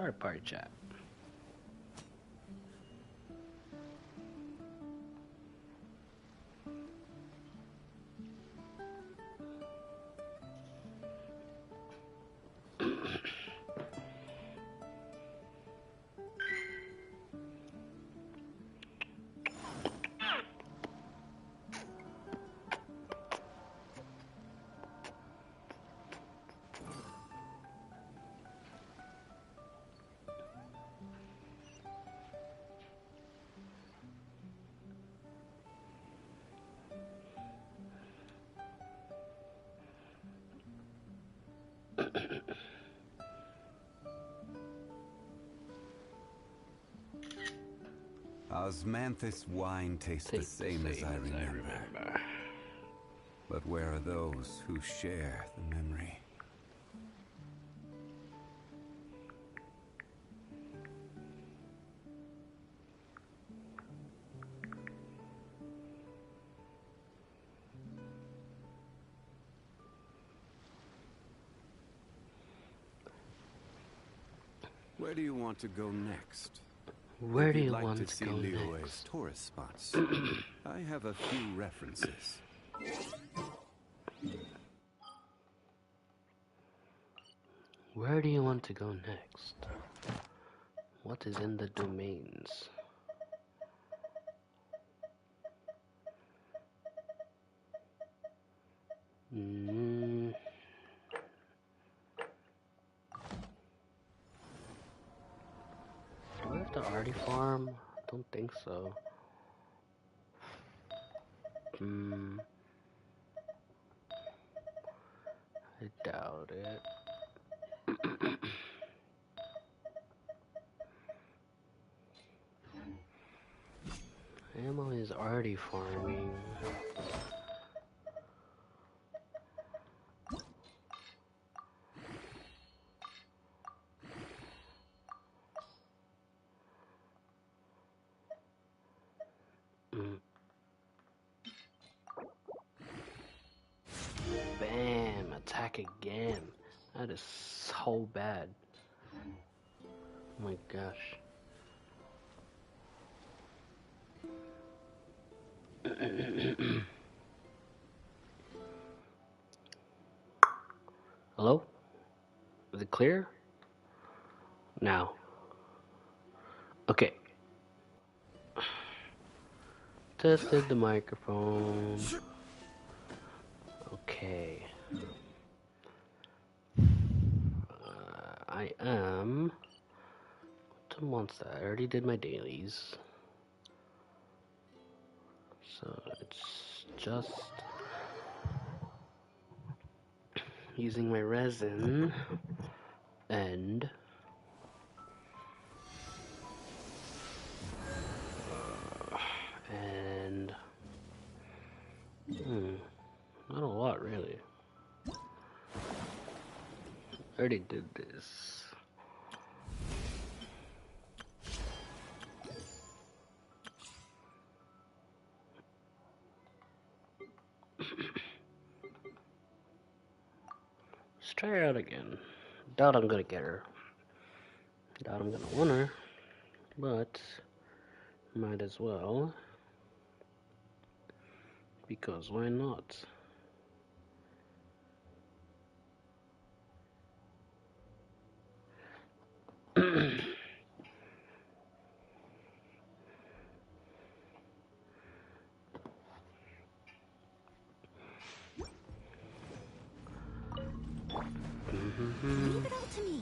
Start party chat. Osmanthus wine tastes the same as I remember. But where are those who share the memory? Where do you want to go next? Where do you like want to to see go Liyue's next? tourist spots? I have a few references. Where do you want to go next? What is in the domains? Do I have to already farm? Don't think so. I doubt it. Ammo is already farming. Bam! Attack again. That is so bad. Oh my gosh. Hello? Is it clear? Now. Okay. Tested the microphone. Okay. I am... What months that? I already did my dailies. So it's just using my resin and not a lot really. I already did this. Let's try her out again. Doubt I'm gonna get her. Doubt I'm gonna win her. But might as well. Because why not? Leave it all to me.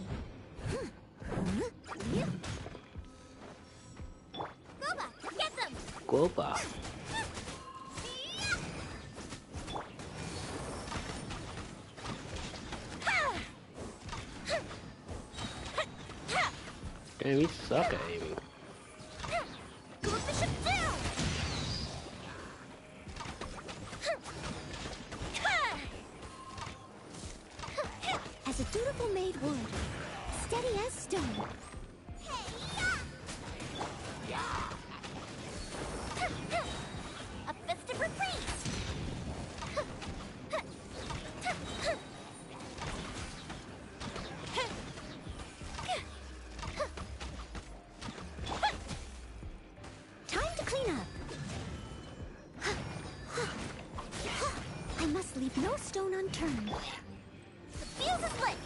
Boba, get them! Guoba. Damn, you suck at aiming. Put the ship down! As a dutiful maid would, steady as stone. A festive reprise! stone unturned. The fuse is lit!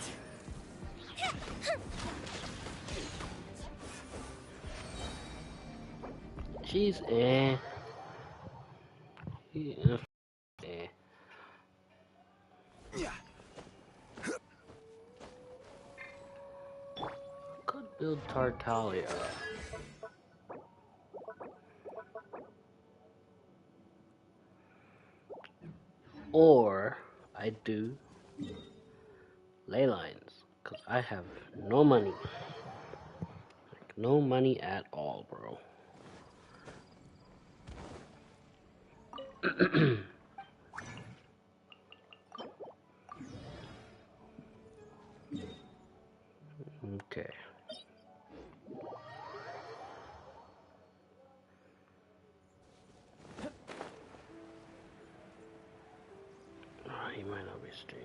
She's eh. Yeah, eh. Could build Tartaglia. Or I do ley lines, because I have no money. Like, no money at all, bro. Okay. Oh, he might not be streaming.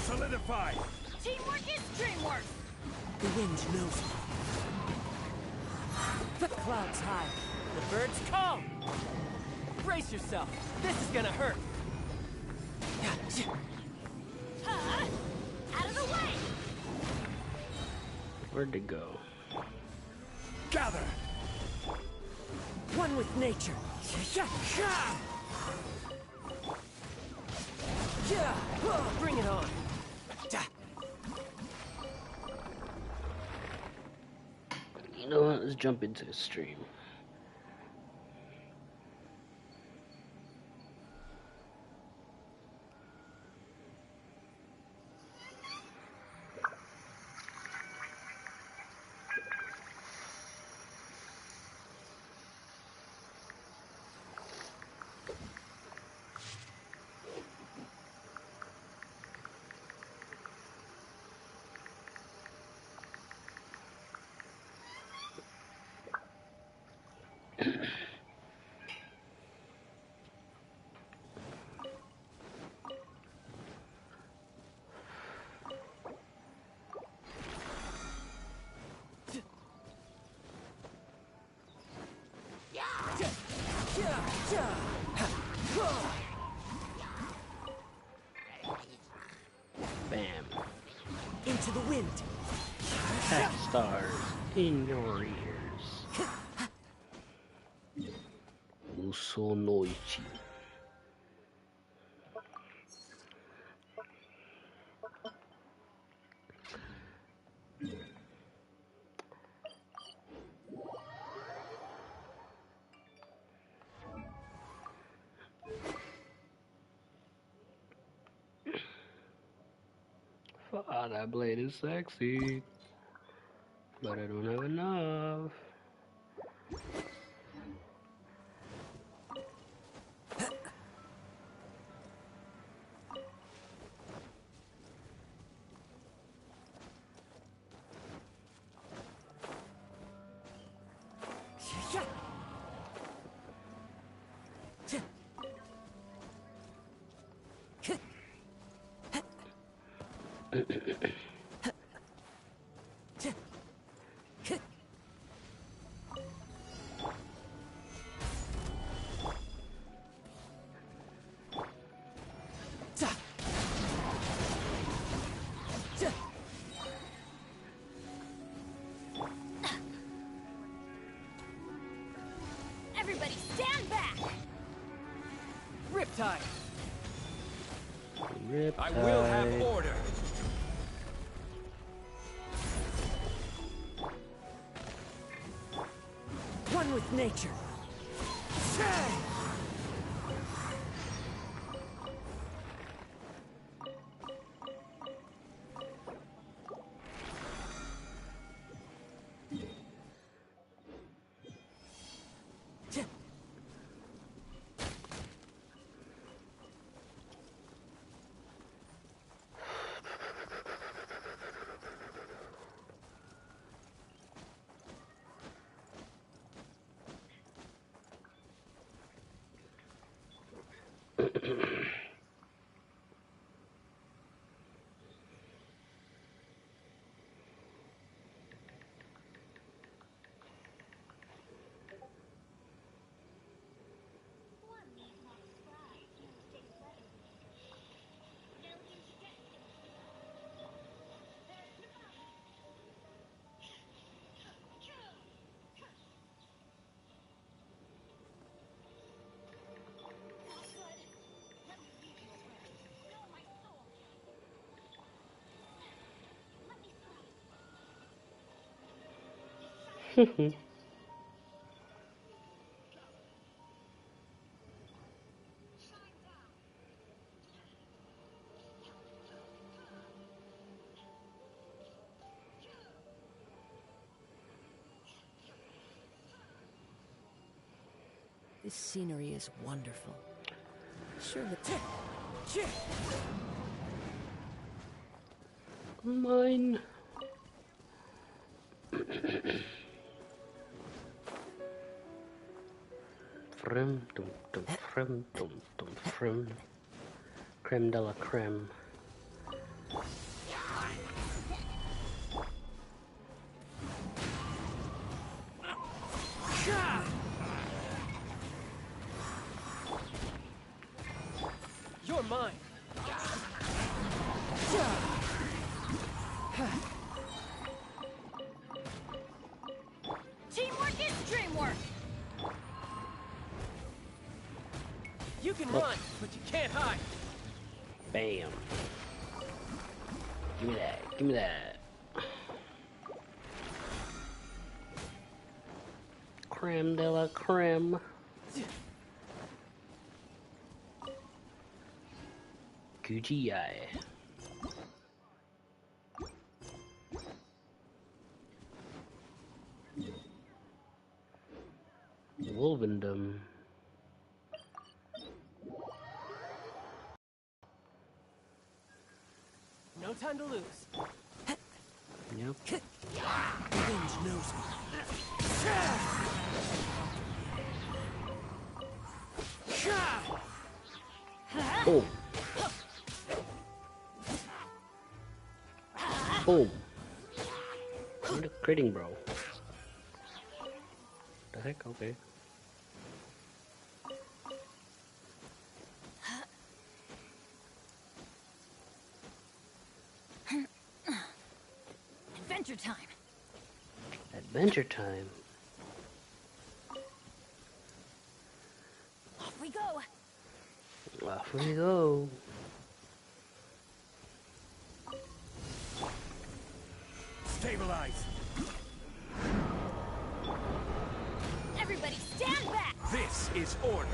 Solidify! Teamwork is dreamwork! The wind knows me. The clouds high. The birds calm. Brace yourself. This is gonna hurt. Out of the way! Where'd they go? Gather! One with nature. Bring it on. You know what? Let's jump into the stream. Bam. Into the wind. Cat stars in your ears. Usonoichi. Ah, that blade is sexy, but I don't have enough. Everybody stand back! Riptide. I will have order! One with nature. This scenery is wonderful. Sure, Mine. Frim, dum, dum, frim, dum, dum, frim. Creme de la creme. You're mine. Teamwork is dreamwork. You can run, but you can't hide. Bam. Give me that. Give me that. Creme de la creme. Gucci eye. Wolvendom. No time to lose. Yep. Revenge knows me. Boom. Boom. What a critting, bro. The heck? Okay. Adventure time. Adventure time. Off we go. Off we go. Stabilize. Everybody stand back. This is order.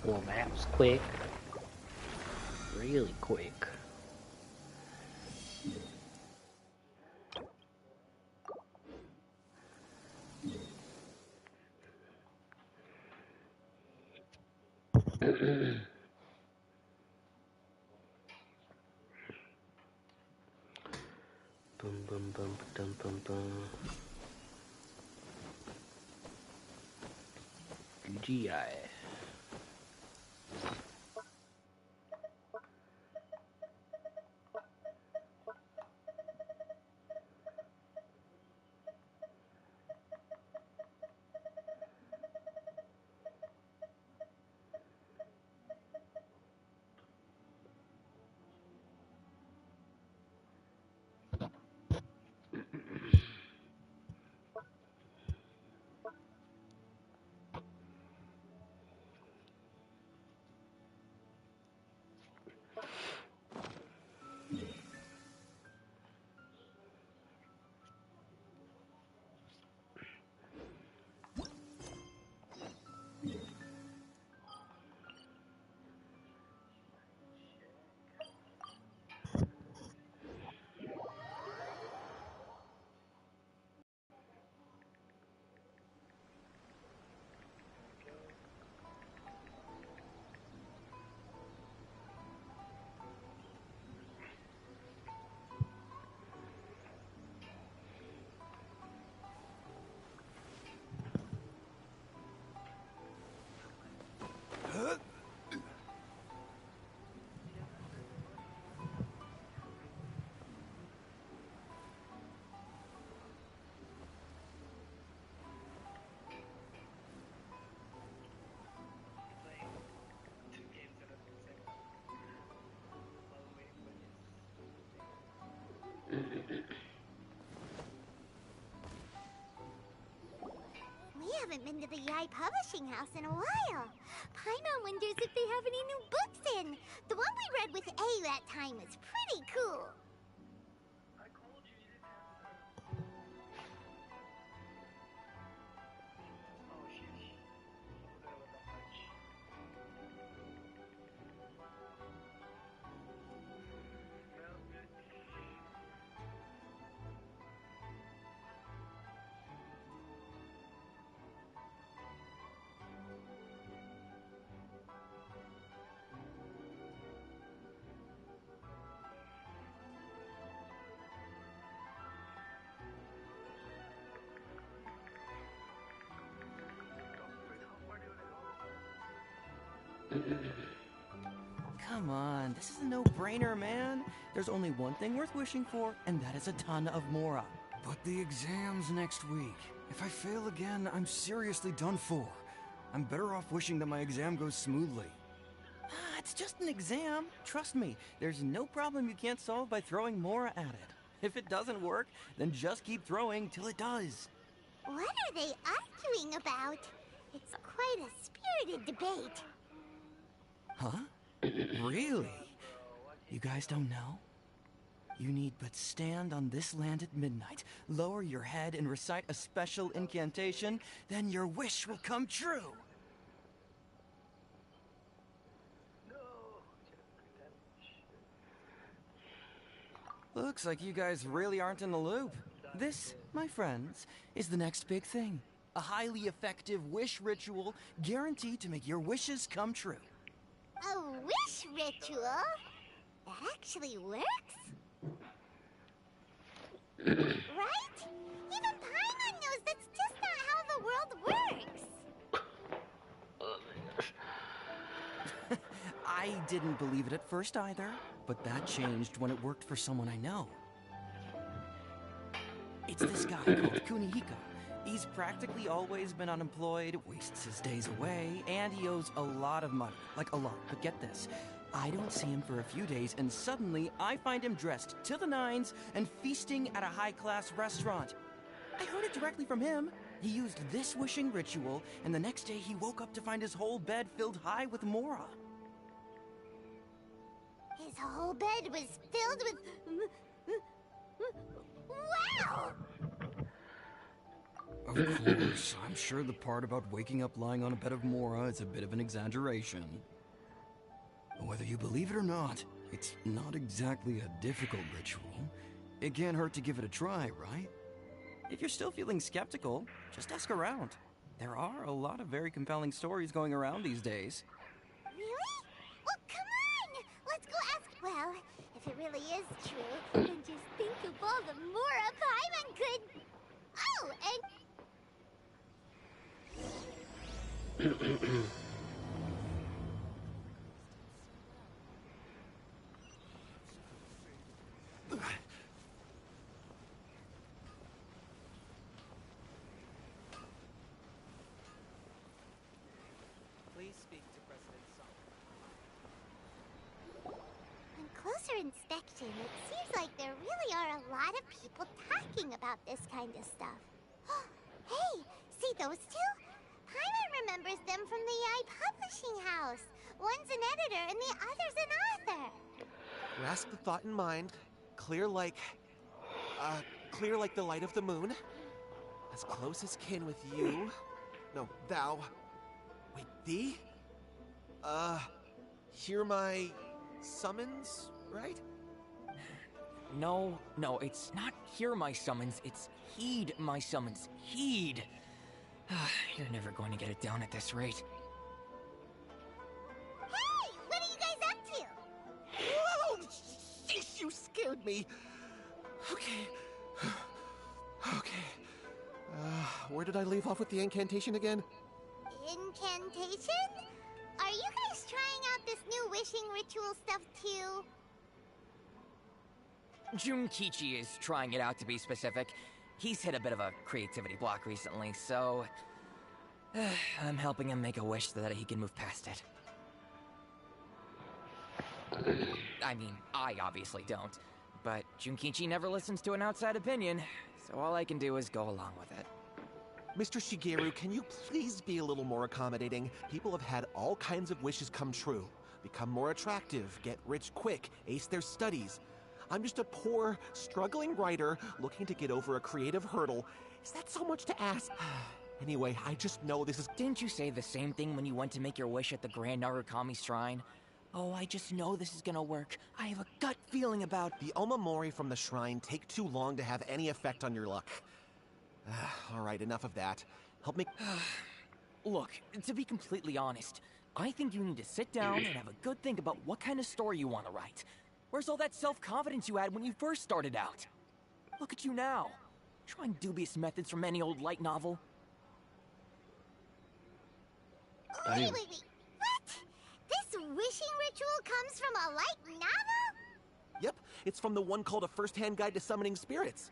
Well, that was quick. Really quick. Bum bum bum dum bum bum. GI. We haven't been to the Yai Publishing House in a while. Paimon wonders if they have any new books in. The one we read with A that time was pretty cool. Come on, this is a no-brainer, man. There's only one thing worth wishing for, and that is a ton of Mora. But the exam's next week. If I fail again, I'm seriously done for. I'm better off wishing that my exam goes smoothly. It's just an exam. Trust me, there's no problem you can't solve by throwing Mora at it. If it doesn't work, then just keep throwing till it does. What are they arguing about? It's quite a spirited debate. Huh? Really? You guys don't know? You need but stand on this land at midnight, lower your head and recite a special incantation, then your wish will come true. Looks like you guys really aren't in the loop. This, my friends, is the next big thing. A highly effective wish ritual guaranteed to make your wishes come true. A wish ritual? That actually works? Right? Even Paimon knows that's just not how the world works. I didn't believe it at first either, but that changed when it worked for someone I know. It's this guy called Kunihiko. He's practically always been unemployed, wastes his days away, and he owes a lot of money. Like a lot. But get this. I don't see him for a few days, and suddenly I find him dressed to the nines and feasting at a high-class restaurant. I heard it directly from him. He used this wishing ritual, and the next day he woke up to find his whole bed filled high with Mora. His whole bed was filled with... Wow! Of course, I'm sure the part about waking up lying on a bed of Mora is a bit of an exaggeration. Whether you believe it or not, it's not exactly a difficult ritual. It can't hurt to give it a try, right? If you're still feeling skeptical, just ask around. There are a lot of very compelling stories going around these days. Really? Well, come on! Let's go ask... Well, if it really is true, then just think of all the Mora Paimon could... Oh, and... Please speak to President Song. On closer inspection, it seems like there really are a lot of people talking about this kind of stuff. Hey, see those two? Paimon remembers them from the AI publishing house. One's an editor and the other's an author. Grasp the thought in mind. Clear like the light of the moon. As close as kin with you. No, thou. Wait, thee? Hear my summons, right? No, it's not hear my summons, it's heed my summons. Heed! You're never going to get it down at this rate. Hey, what are you guys up to? Whoa! Sheesh, you scared me. Okay. Okay. Where did I leave off with the incantation again? Incantation? Are you guys trying out this new wishing ritual stuff too? Junkichi is trying it out, to be specific. He's hit a bit of a creativity block recently, so... I'm helping him make a wish so that he can move past it. I mean, I obviously don't. But Junkichi never listens to an outside opinion, so all I can do is go along with it. Mr. Shigeru, can you please be a little more accommodating? People have had all kinds of wishes come true. Become more attractive, get rich quick, ace their studies. I'm just a poor, struggling writer looking to get over a creative hurdle. Is that so much to ask? Anyway, I just know this is... Didn't you say the same thing when you went to make your wish at the Grand Narukami Shrine? Oh, I just know this is gonna work. I have a gut feeling about... The Omamori from the shrine take too long to have any effect on your luck. Alright, enough of that. Help me... Look, to be completely honest, I think you need to sit down and have a good think about what kind of story you want to write. Where's all that self-confidence you had when you first started out? Look at you now, trying dubious methods from any old light novel. Wait. What? wishing ritual comes from a light novel? Yep, it's from the one called A First-Hand Guide to Summoning Spirits.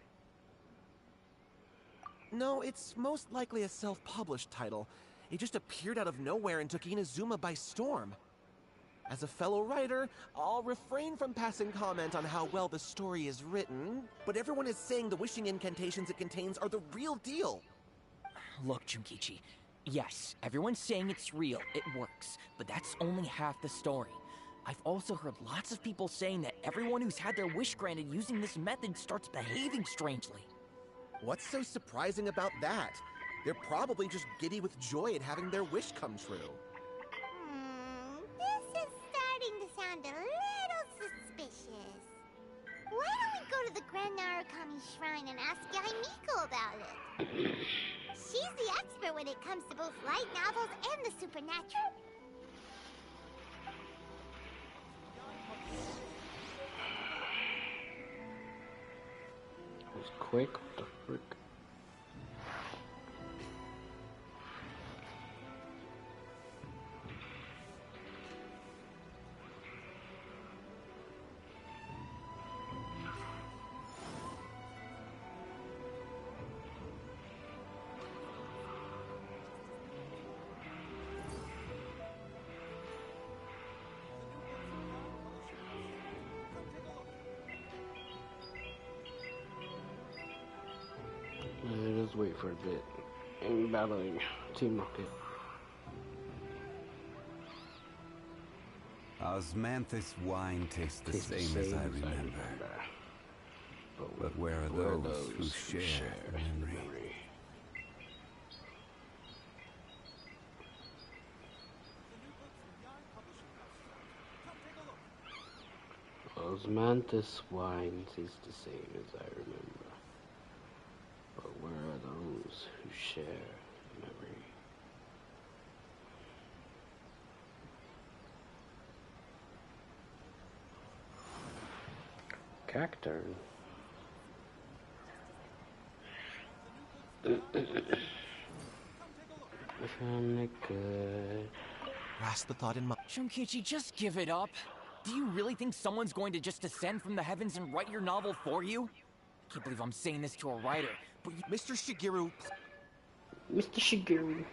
No, it's most likely a self-published title. It just appeared out of nowhere and took Inazuma by storm. As a fellow writer, I'll refrain from passing comment on how well the story is written, but everyone is saying the wishing incantations it contains are the real deal. Look, Junkichi. Yes, everyone's saying it's real, it works, but that's only half the story. I've also heard lots of people saying that everyone who's had their wish granted using this method starts behaving strangely. What's so surprising about that? They're probably just giddy with joy at having their wish come true. This is starting to sound a little suspicious. Why don't we go to the Grand Narukami Shrine and ask Yai Miko about it? She's the expert when it comes to both light novels and the supernatural. It was quick. What the frick? Just wait for a bit. And battling Team Rocket. Osmanthus wine tastes the same as I remember. But where are those who share the memory? Osmanthus wine tastes the same as I remember. But where are those who share memory? Cacturn. Good. Grasp the thought in mind. Junkichi, just give it up. Do you really think someone's going to just descend from the heavens and write your novel for you? I can't believe I'm saying this to a writer, but Mr. Shigeru. Mr. Shigeru.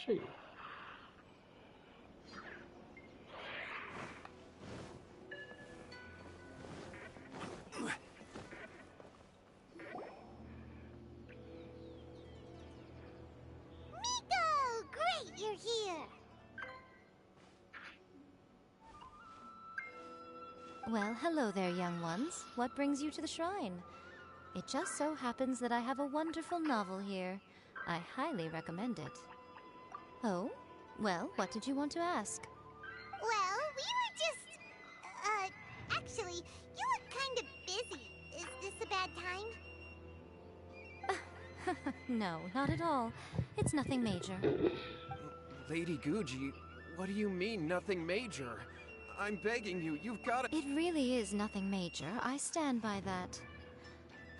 Shit. Miko! Great, you're here! Well, hello there, young ones. What brings you to the shrine? It just so happens that I have a wonderful novel here. I highly recommend it. Oh? Well, what did you want to ask? Well, we were just... actually, you look kind of busy. Is this a bad time? No, not at all. It's nothing major. Lady Guji, what do you mean, nothing major? I'm begging you, you've got to— It really is nothing major. I stand by that.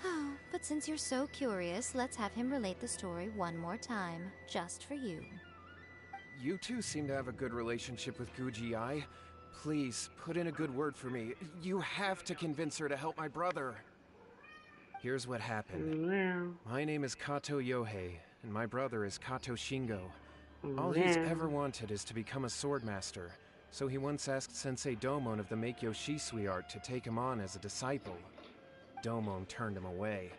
Oh, but since you're so curious, let's have him relate the story one more time, just for you. You two seem to have a good relationship with Guji-ai. Please, put in a good word for me. You have to convince her to help my brother. Here's what happened. My name is Kato Yohei, and my brother is Kato Shingo. All he's ever wanted is to become a swordmaster, so he once asked Sensei Domon of the Meikyo Shisui art to take him on as a disciple. Domon turned him away,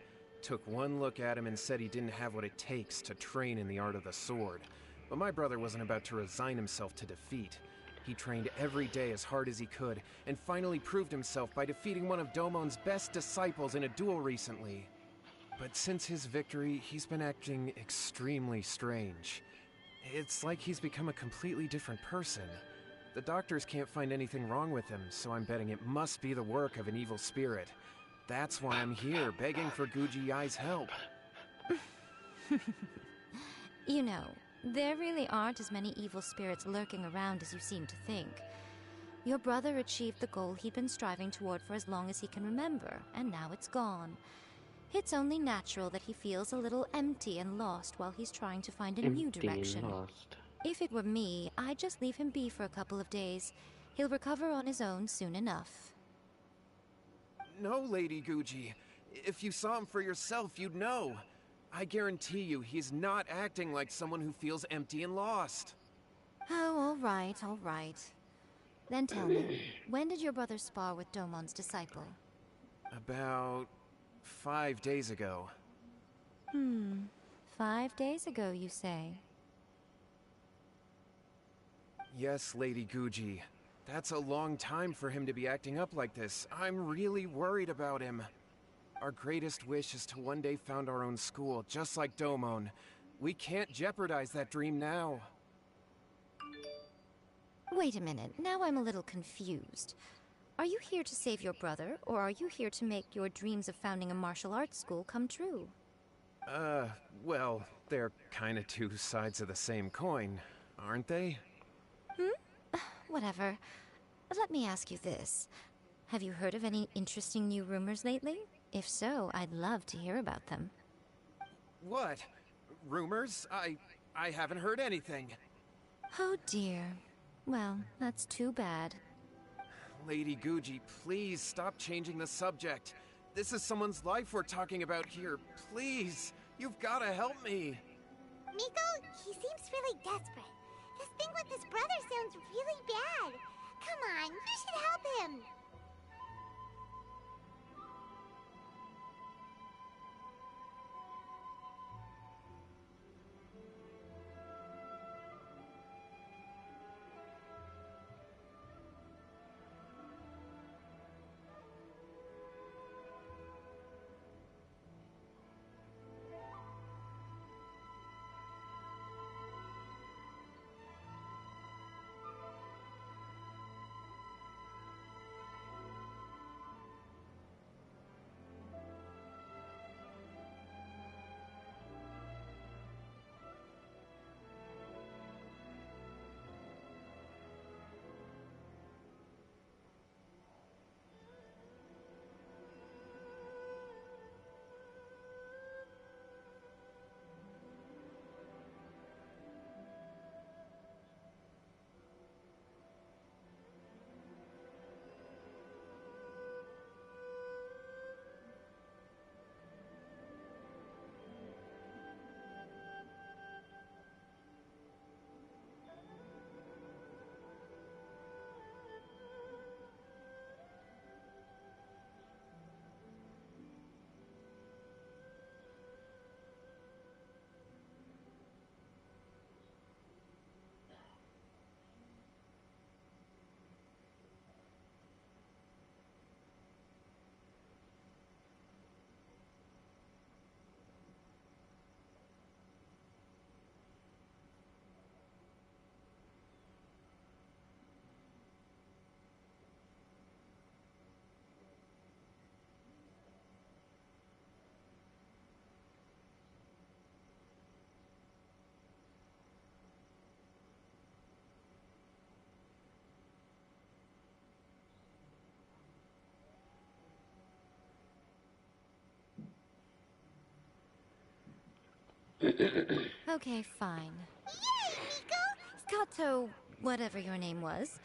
took one look at him and said he didn't have what it takes to train in the art of the sword. But my brother wasn't about to resign himself to defeat. He trained every day as hard as he could, and finally proved himself by defeating one of Domon's best disciples in a duel recently. But since his victory, he's been acting extremely strange. It's like he's become a completely different person. The doctors can't find anything wrong with him, so I'm betting it must be the work of an evil spirit. That's why I'm here, begging for Guji-ai's help. You know, there really aren't as many evil spirits lurking around as you seem to think. Your brother achieved the goal he'd been striving toward for as long as he can remember, and now it's gone. It's only natural that he feels a little empty and lost while he's trying to find a new Empty and direction. lost. If it were me, I'd just leave him be for a couple of days. He'll recover on his own soon enough. No, Lady Guji. If you saw him for yourself, you'd know. I guarantee you, he's not acting like someone who feels empty and lost. Oh, all right, all right. Then tell me, when did your brother spar with Domon's disciple? About 5 days ago. 5 days ago, you say? Yes, Lady Guji. That's a long time for him to be acting up like this. I'm really worried about him. Our greatest wish is to one day found our own school, just like Domon. We can't jeopardize that dream now. Wait a minute, now I'm a little confused. Are you here to save your brother, or are you here to make your dreams of founding a martial arts school come true? Well, they're kinda two sides of the same coin, aren't they? Whatever. Let me ask you this. Have you heard of any interesting new rumors lately? If so, I'd love to hear about them. What? Rumors? I haven't heard anything. Oh dear. Well, that's too bad. Lady Guji, please stop changing the subject. This is someone's life we're talking about here. Please, you've gotta help me. Miko, he seems really desperate. This thing with his brother sounds really bad. Come on, you should help him. Okay, fine. Yay, Miko! Kato, whatever your name was,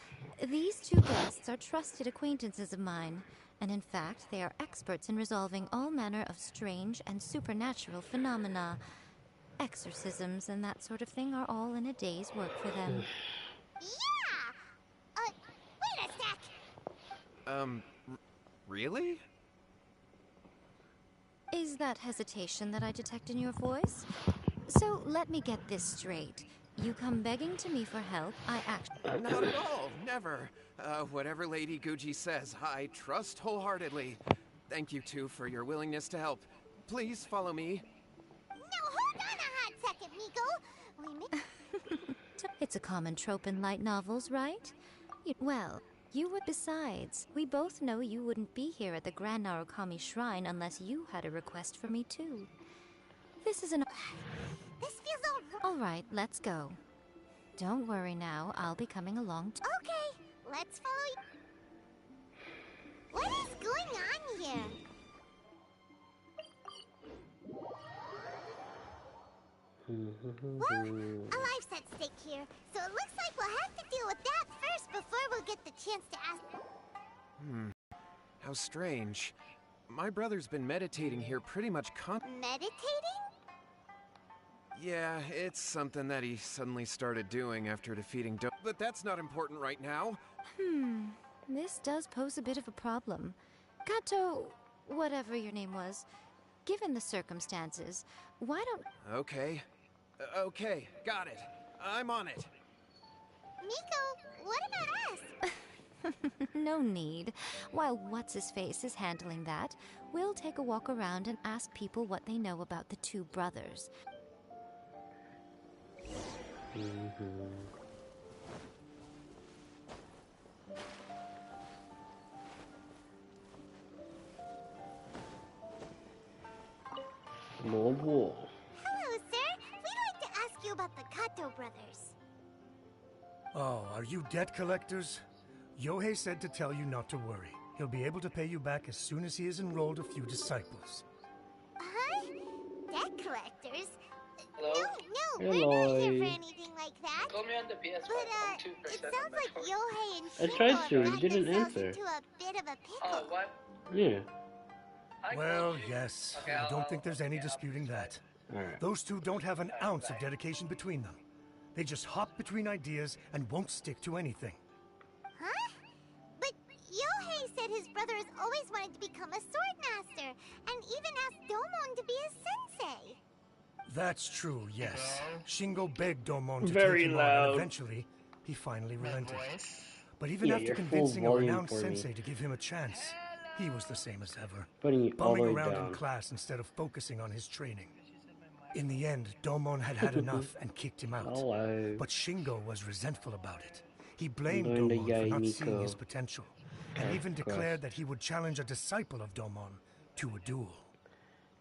these two guests are trusted acquaintances of mine, and in fact, they are experts in resolving all manner of strange and supernatural phenomena. Exorcisms and that sort of thing are all in a day's work for them. Yeah! Wait a sec! Really? Is that hesitation that I detect in your voice? So let me get this straight. You come begging to me for help, I actually... Not at all, never. Whatever Lady Guji says, I trust wholeheartedly. Thank you two for your willingness to help. Please follow me. No, hold on a hot second, Miko! It's a common trope in light novels, right? Well, you would. Besides, we both know you wouldn't be here at the Grand Narukami Shrine unless you had a request for me too. This is an... This feels all right, let's go. Don't worry now, I'll be coming along too. Okay, let's follow you. What is going on here? Well, a life's at stake here, so it looks like we'll have to deal with that first before we'll get the chance to ask. How strange. My brother's been meditating here pretty much Meditating? Yeah, it's something that he suddenly started doing after defeating but that's not important right now. This does pose a bit of a problem. Kato, whatever your name was, given the circumstances, why don't... Okay. Okay, got it. I'm on it. Miko, what about us? No need. While What's-His-Face is handling that, we'll take a walk around and ask people what they know about the two brothers. Hello, sir. We'd like to ask you about the Kato brothers. Oh, are you debt collectors? Yohei said to tell you not to worry. He'll be able to pay you back as soon as he has enrolled a few disciples. Huh? Debt collectors? Hello? No, we're not here for anything like that. Call me on the PS5. But, it sounds like Yohei and I Shingo tried to, have you didn't themselves answer. into a bit of a pickle. Oh, what? Yeah. Well, yes. Okay, I don't think there's any disputing that. Alright. Those two don't have an ounce of dedication between them. They just hop between ideas and won't stick to anything. Huh? But Yohei said his brother has always wanted to become a sword master, and even asked Domon to be his sensei. That's true, yes. Shingo begged Domon to Very take him loud. on, and eventually, he finally relented. But even Yeah, after you're full convincing a volume renowned for me. sensei to give him a chance, he was the same as ever. Putting it all the Bumming way around down. in class instead of focusing on his training. In the end, Domon had had enough and kicked him out. Hello. But Shingo was resentful about it. He blamed Doing the Domon for yay, not Miko. seeing his potential, and Okay, even of course. declared that he would challenge a disciple of Domon to a duel.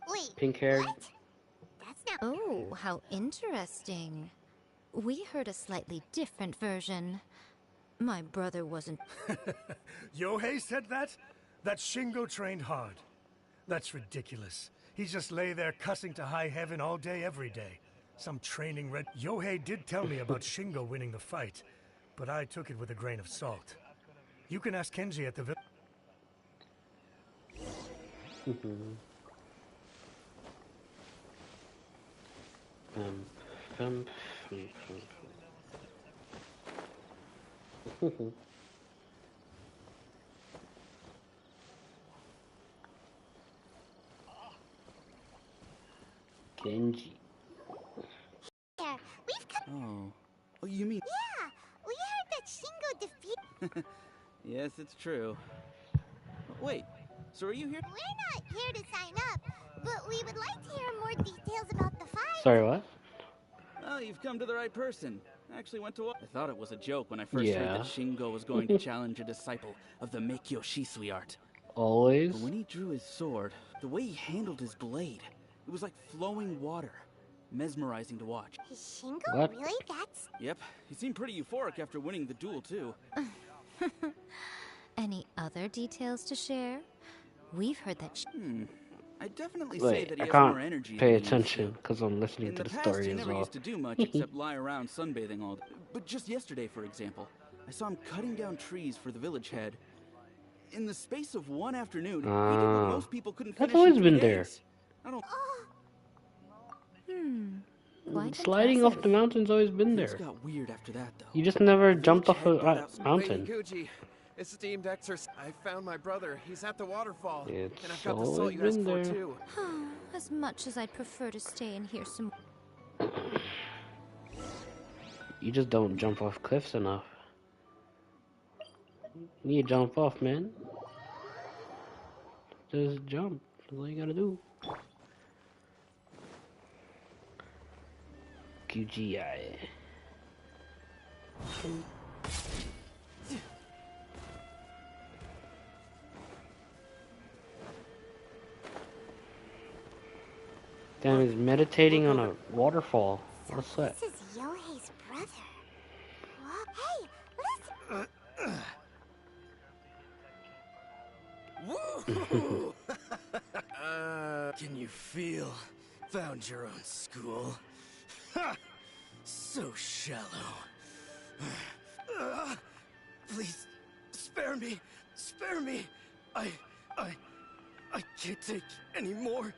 Wait, Pink-haired. what? That's not... Oh, how interesting. We heard a slightly different version. My brother wasn't... Yohei said that? That Shingo trained hard. That's ridiculous. He just lay there cussing to high heaven all day, every day. Some training red... Yohei did tell me about Shingo winning the fight, but I took it with a grain of salt. You can ask Kenji at the village. Kenji. There, we've come... Oh, you mean... Yeah, we heard that Shingo defeated... Yes, it's true. Wait, so are you here? We're not here to sign up, but we would like to hear more details about the fight. Sorry, what? Oh, you've come to the right person. I actually went to... I thought it was a joke when I first Yeah. heard that Shingo was going to challenge a disciple of the Meikyo Shisui art. Always. But when he drew his sword, the way he handled his blade, it was like flowing water. Mesmerizing to watch. Is Shingo What? really that's... Yep, he seemed pretty euphoric after winning the duel, too. Any other details to share? We've heard that... I'd definitely say Wait, that I he has more can't energy pay than he used to. attention because I'm listening In to the the past, story he as never well. used to do much except lie around sunbathing all day. But just yesterday, for example, I saw him cutting down trees for the village head. In the space of one afternoon, he did what most people couldn't finish That's always in 2 been there. days. I don't... Quite Sliding off impressive. the mountain's always been Things there. got weird after that, though. You just never jumped off head a got out- mountain. Lady Gucci, esteemed exorcist, I found my brother. He's at the waterfall. It's and I've got the salt always you asked been for, there. too. As much as I'd prefer to stay and hear some... You just don't jump off cliffs enough. You need to jump off, man. Just jump. That's all you gotta do. QGI. Damn, he's meditating on a waterfall. What a sweat. This is Yohei's brother. What? Hey, Woo! Can you feel? Found your own school. So shallow. Please, spare me. Spare me. I can't take any more.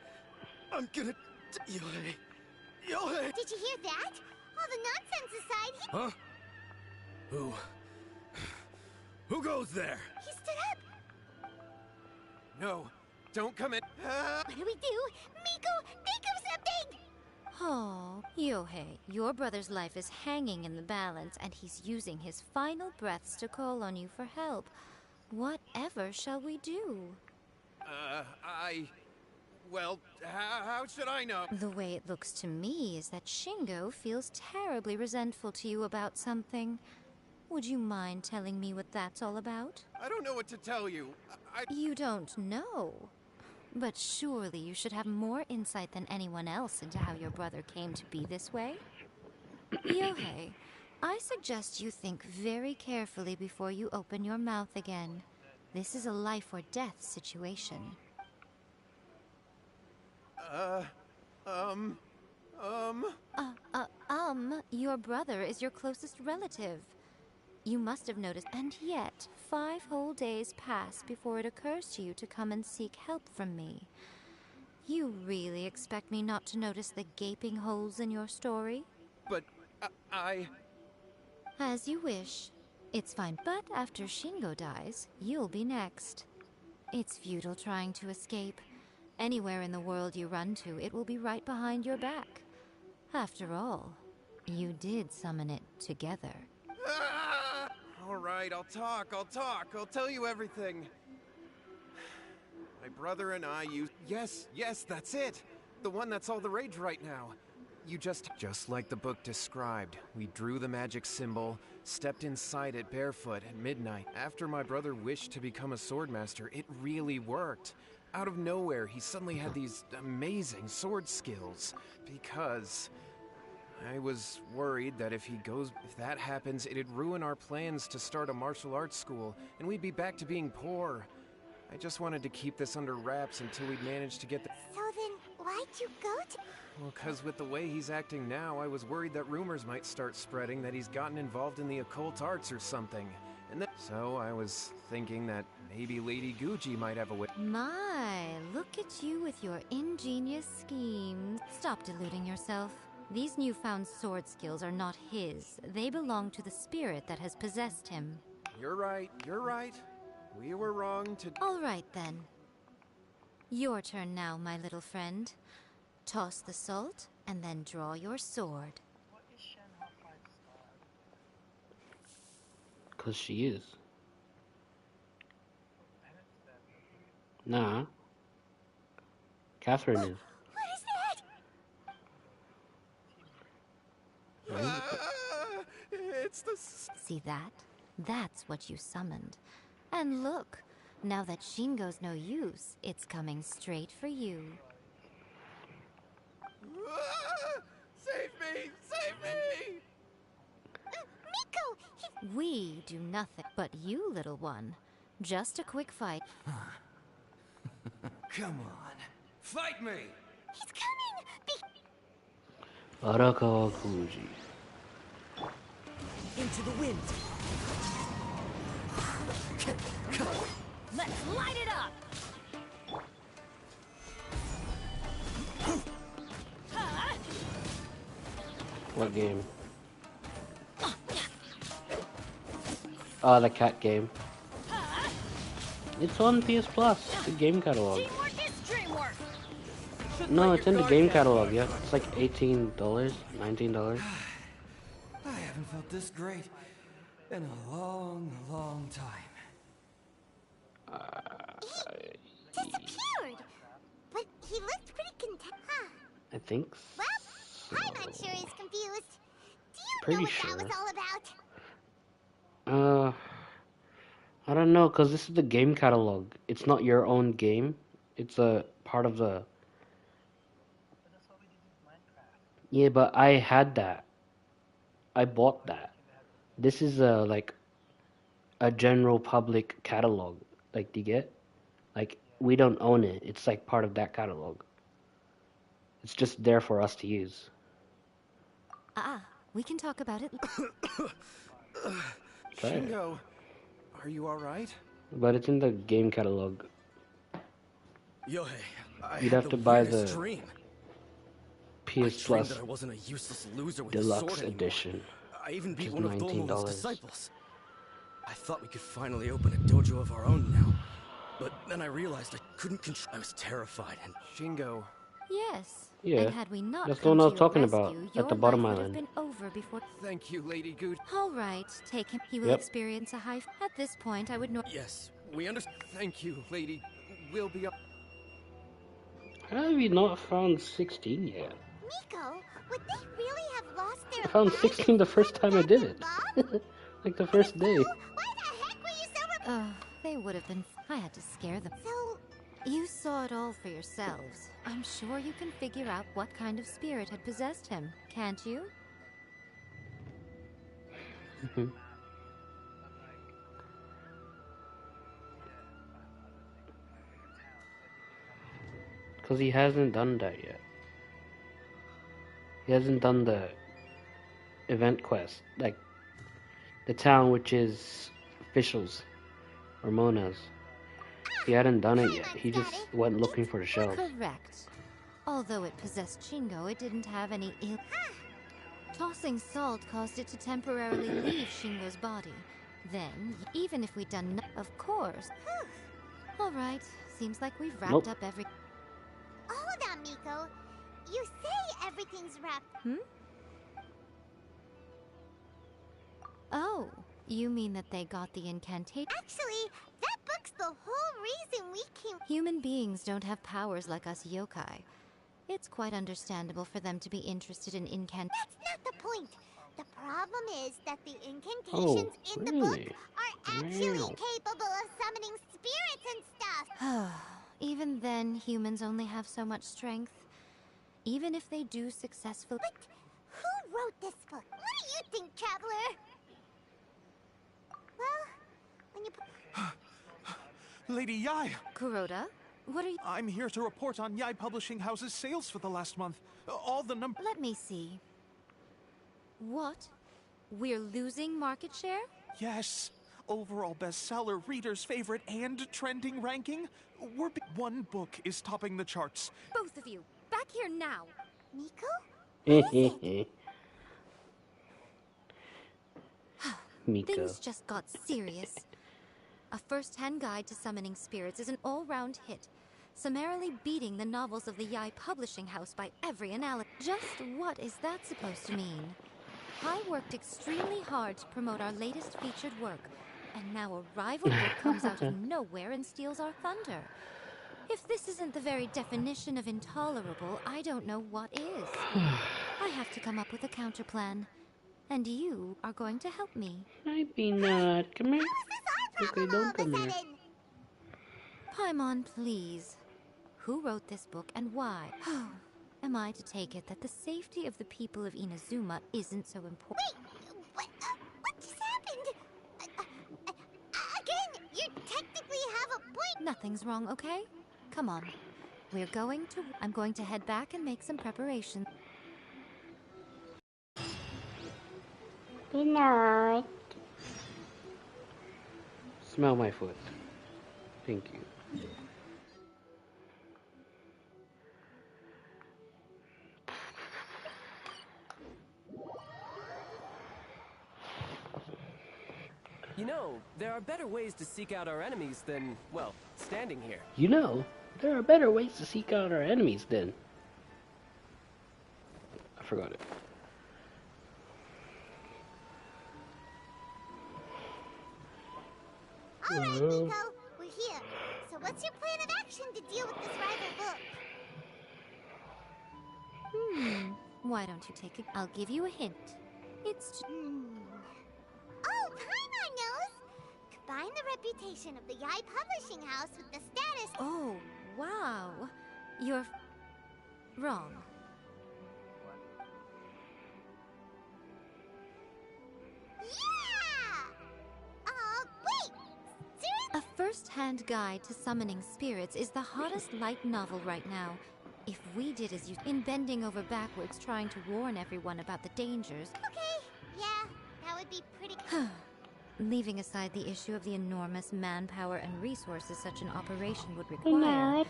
I'm gonna... Yohei. Yohei! Did you hear that? All the nonsense aside, he... Huh? Who goes there? He stood up. No, don't come in. What do we do? Miko, think of something! Oh, Yohei, your brother's life is hanging in the balance, and he's using his final breaths to call on you for help. Whatever shall we do? Well, how should I know? The way it looks to me is that Shingo feels terribly resentful to you about something. Would you mind telling me what that's all about? I don't know what to tell you. You don't know? But surely you should have more insight than anyone else into how your brother came to be this way? Yohei, I suggest you think very carefully before you open your mouth again. This is a life or death situation. Your brother is your closest relative. You must have noticed, and yet 5 whole days pass before it occurs to you to come and seek help from me. You really expect me not to notice the gaping holes in your story? But, As you wish. It's fine, but after Shingo dies, you'll be next. It's futile trying to escape. Anywhere in the world you run to, it will be right behind your back. After all, you did summon it together. All right, I'll talk. I'll tell you everything. My brother and I used... Yes, that's it. The one that's all the rage right now. You just like the book described. We drew the magic symbol, stepped inside it barefoot at midnight. After my brother wished to become a swordmaster, it really worked. Out of nowhere, he suddenly had these amazing sword skills. Because I was worried that if that happens, it'd ruin our plans to start a martial arts school, and we'd be back to being poor. I just wanted to keep this under wraps until we'd managed to get the... So then, why'd you go to... Well, 'cause with the way he's acting now, I was worried that rumors might start spreading that he's gotten involved in the occult arts or something. And so I was thinking that maybe Lady Guji might have a way... My, look at you with your ingenious schemes. Stop deluding yourself. These newfound sword skills are not his. They belong to the spirit that has possessed him. You're right. We were wrong to... All right, then. Your turn now, my little friend. Toss the salt, and then draw your sword. 'Cause she is. Nah. Catherine is. What is that? It's the... See that? That's what you summoned. And look, now that Shingo's no use, it's coming straight for you. Save me! Miko! We do nothing. But you, little one, just a quick fight. Come on. Fight me! He's coming! Arakawa Kuji. Into the wind. Let's light it up! What game? Oh, the cat game. It's on PS Plus, the game catalog. Teamwork is dreamwork! No, it's in the game catalog, yeah. It's like $18, $19. I haven't felt this great in a long, long time. He disappeared! But he looked pretty content, huh? I think Well, so. I'm sure he's confused. Do you Pretty know what sure. that was all about? I don't know, cause this is the game catalog. It's not your own game. It's a part of the... Yeah, but I had that. I bought that. This is like a general public catalog. Like, do you get? Like, we don't own it. It's like part of that catalog. It's just there for us to use. We can talk about it. Shingo, are you alright? But it's in the game catalog. Yohei, You'd have to buy the dream. PS I Plus that I wasn't a useless loser with Deluxe a sword edition. I even Which beat is one of $19. Domo's disciples. I thought we could finally open a dojo of our own now. But then I realized I couldn't control. I was terrified and... Shingo. Yes. Yeah, and had we not that's the come one I to was your talking rescue, about your at the bottom life would island. have been over before. Thank you, Lady Good. All right, take him. He will Yep. experience a high. At this point, I would know. Yes, we understand. Thank you, Lady. We'll be up. How have you not found 16 yet? Miko, would they really have lost their I found lives 16 the first time I did it. Like the first day. Why the heck were you so They would have been. I had to scare them. So, You saw it all for yourselves. I'm sure you can figure out what kind of spirit had possessed him, can't you? Because he hasn't done that yet. He hasn't done the event quest. Like, the town which is officials. Or Mona's. He hadn't done it yet. He just went looking for the shells. Correct. Although it possessed Shingo, it didn't have any ill. Tossing salt caused it to temporarily leave Shingo's body. Then, even if we'd done of course. All right, seems like we've wrapped up every. hold on, Miko. You say everything's wrapped. Oh, you mean that they got the incantation? Actually, that book's the whole reason we came. Human beings don't have powers like us yokai. It's quite understandable for them to be interested in incant. That's not the point. The problem is that the incantations in the book are actually capable of summoning spirits and stuff. Even then, humans only have so much strength. Even if they do successfully. But who wrote this book? What do you think, Traveler? Well, when you Lady Yai! Kuroda, what are you... I'm here to report on Yai Publishing House's sales for the last month. All the numbers... Let me see. What? We're losing market share? Yes. Overall bestseller, readers' favorite, and trending ranking. One book is topping the charts. Both of you, back here now. Miko? Miko. Things just got serious. A first-hand guide to summoning spirits is an all-round hit, summarily beating the novels of the Yai Publishing House by every analysis. Just what is that supposed to mean? I worked extremely hard to promote our latest featured work, and now a rival book comes out of nowhere and steals our thunder. If this isn't the very definition of intolerable, I don't know what is. I have to come up with a counterplan. And you are going to help me. Maybe not. Come here. Okay, don't come here. Paimon, please. Who wrote this book and why? Am I to take it that the safety of the people of Inazuma isn't so important? Wait, what just happened? Again, you technically have a point. Nothing's wrong, okay? Come on. I'm going to head back and make some preparations. Good night. Smell my foot. Thank you. You know, there are better ways to seek out our enemies than, well, standing here. You know, there are better ways to seek out our enemies than... I forgot it. Alright, Miko, we're here. So what's your plan of action to deal with this rival book? Why don't you take it? I'll give you a hint. It's... Oh, Paimon knows! Combine the reputation of the Yai Publishing House with the status... Oh, wow. You're... wrong. Wait! A first-hand guide to summoning spirits is the hottest light novel right now. If we did as you in bending over backwards trying to warn everyone about the dangers. Okay, yeah, that would be pretty... Leaving aside the issue of the enormous manpower and resources such an operation would require,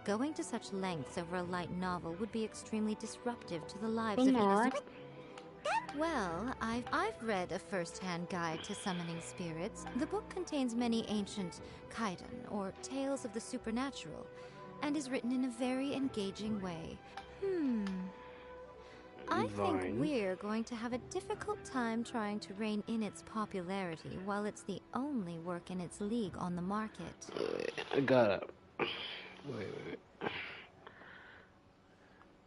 going to such lengths over a light novel would be extremely disruptive to the lives of innocent... Well, I've read a first-hand guide to summoning spirits. The book contains many ancient kaiden, or tales of the supernatural, and is written in a very engaging way. I think we're going to have a difficult time trying to rein in its popularity while it's the only work in its league on the market. I gotta... Wait.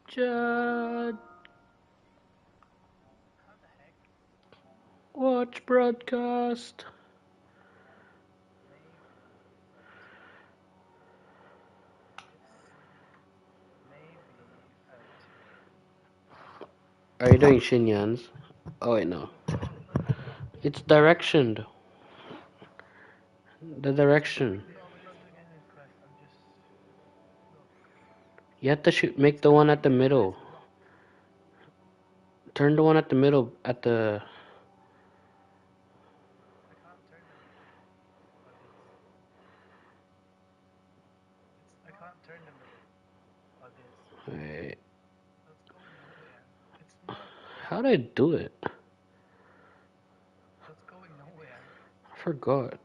Judd... Watch broadcast. Are you doing Shinyans? Oh wait, no. It's directioned. The direction. You have to make the one at the middle. Turn the one at the middle at the... Wait. How did I do it? I forgot.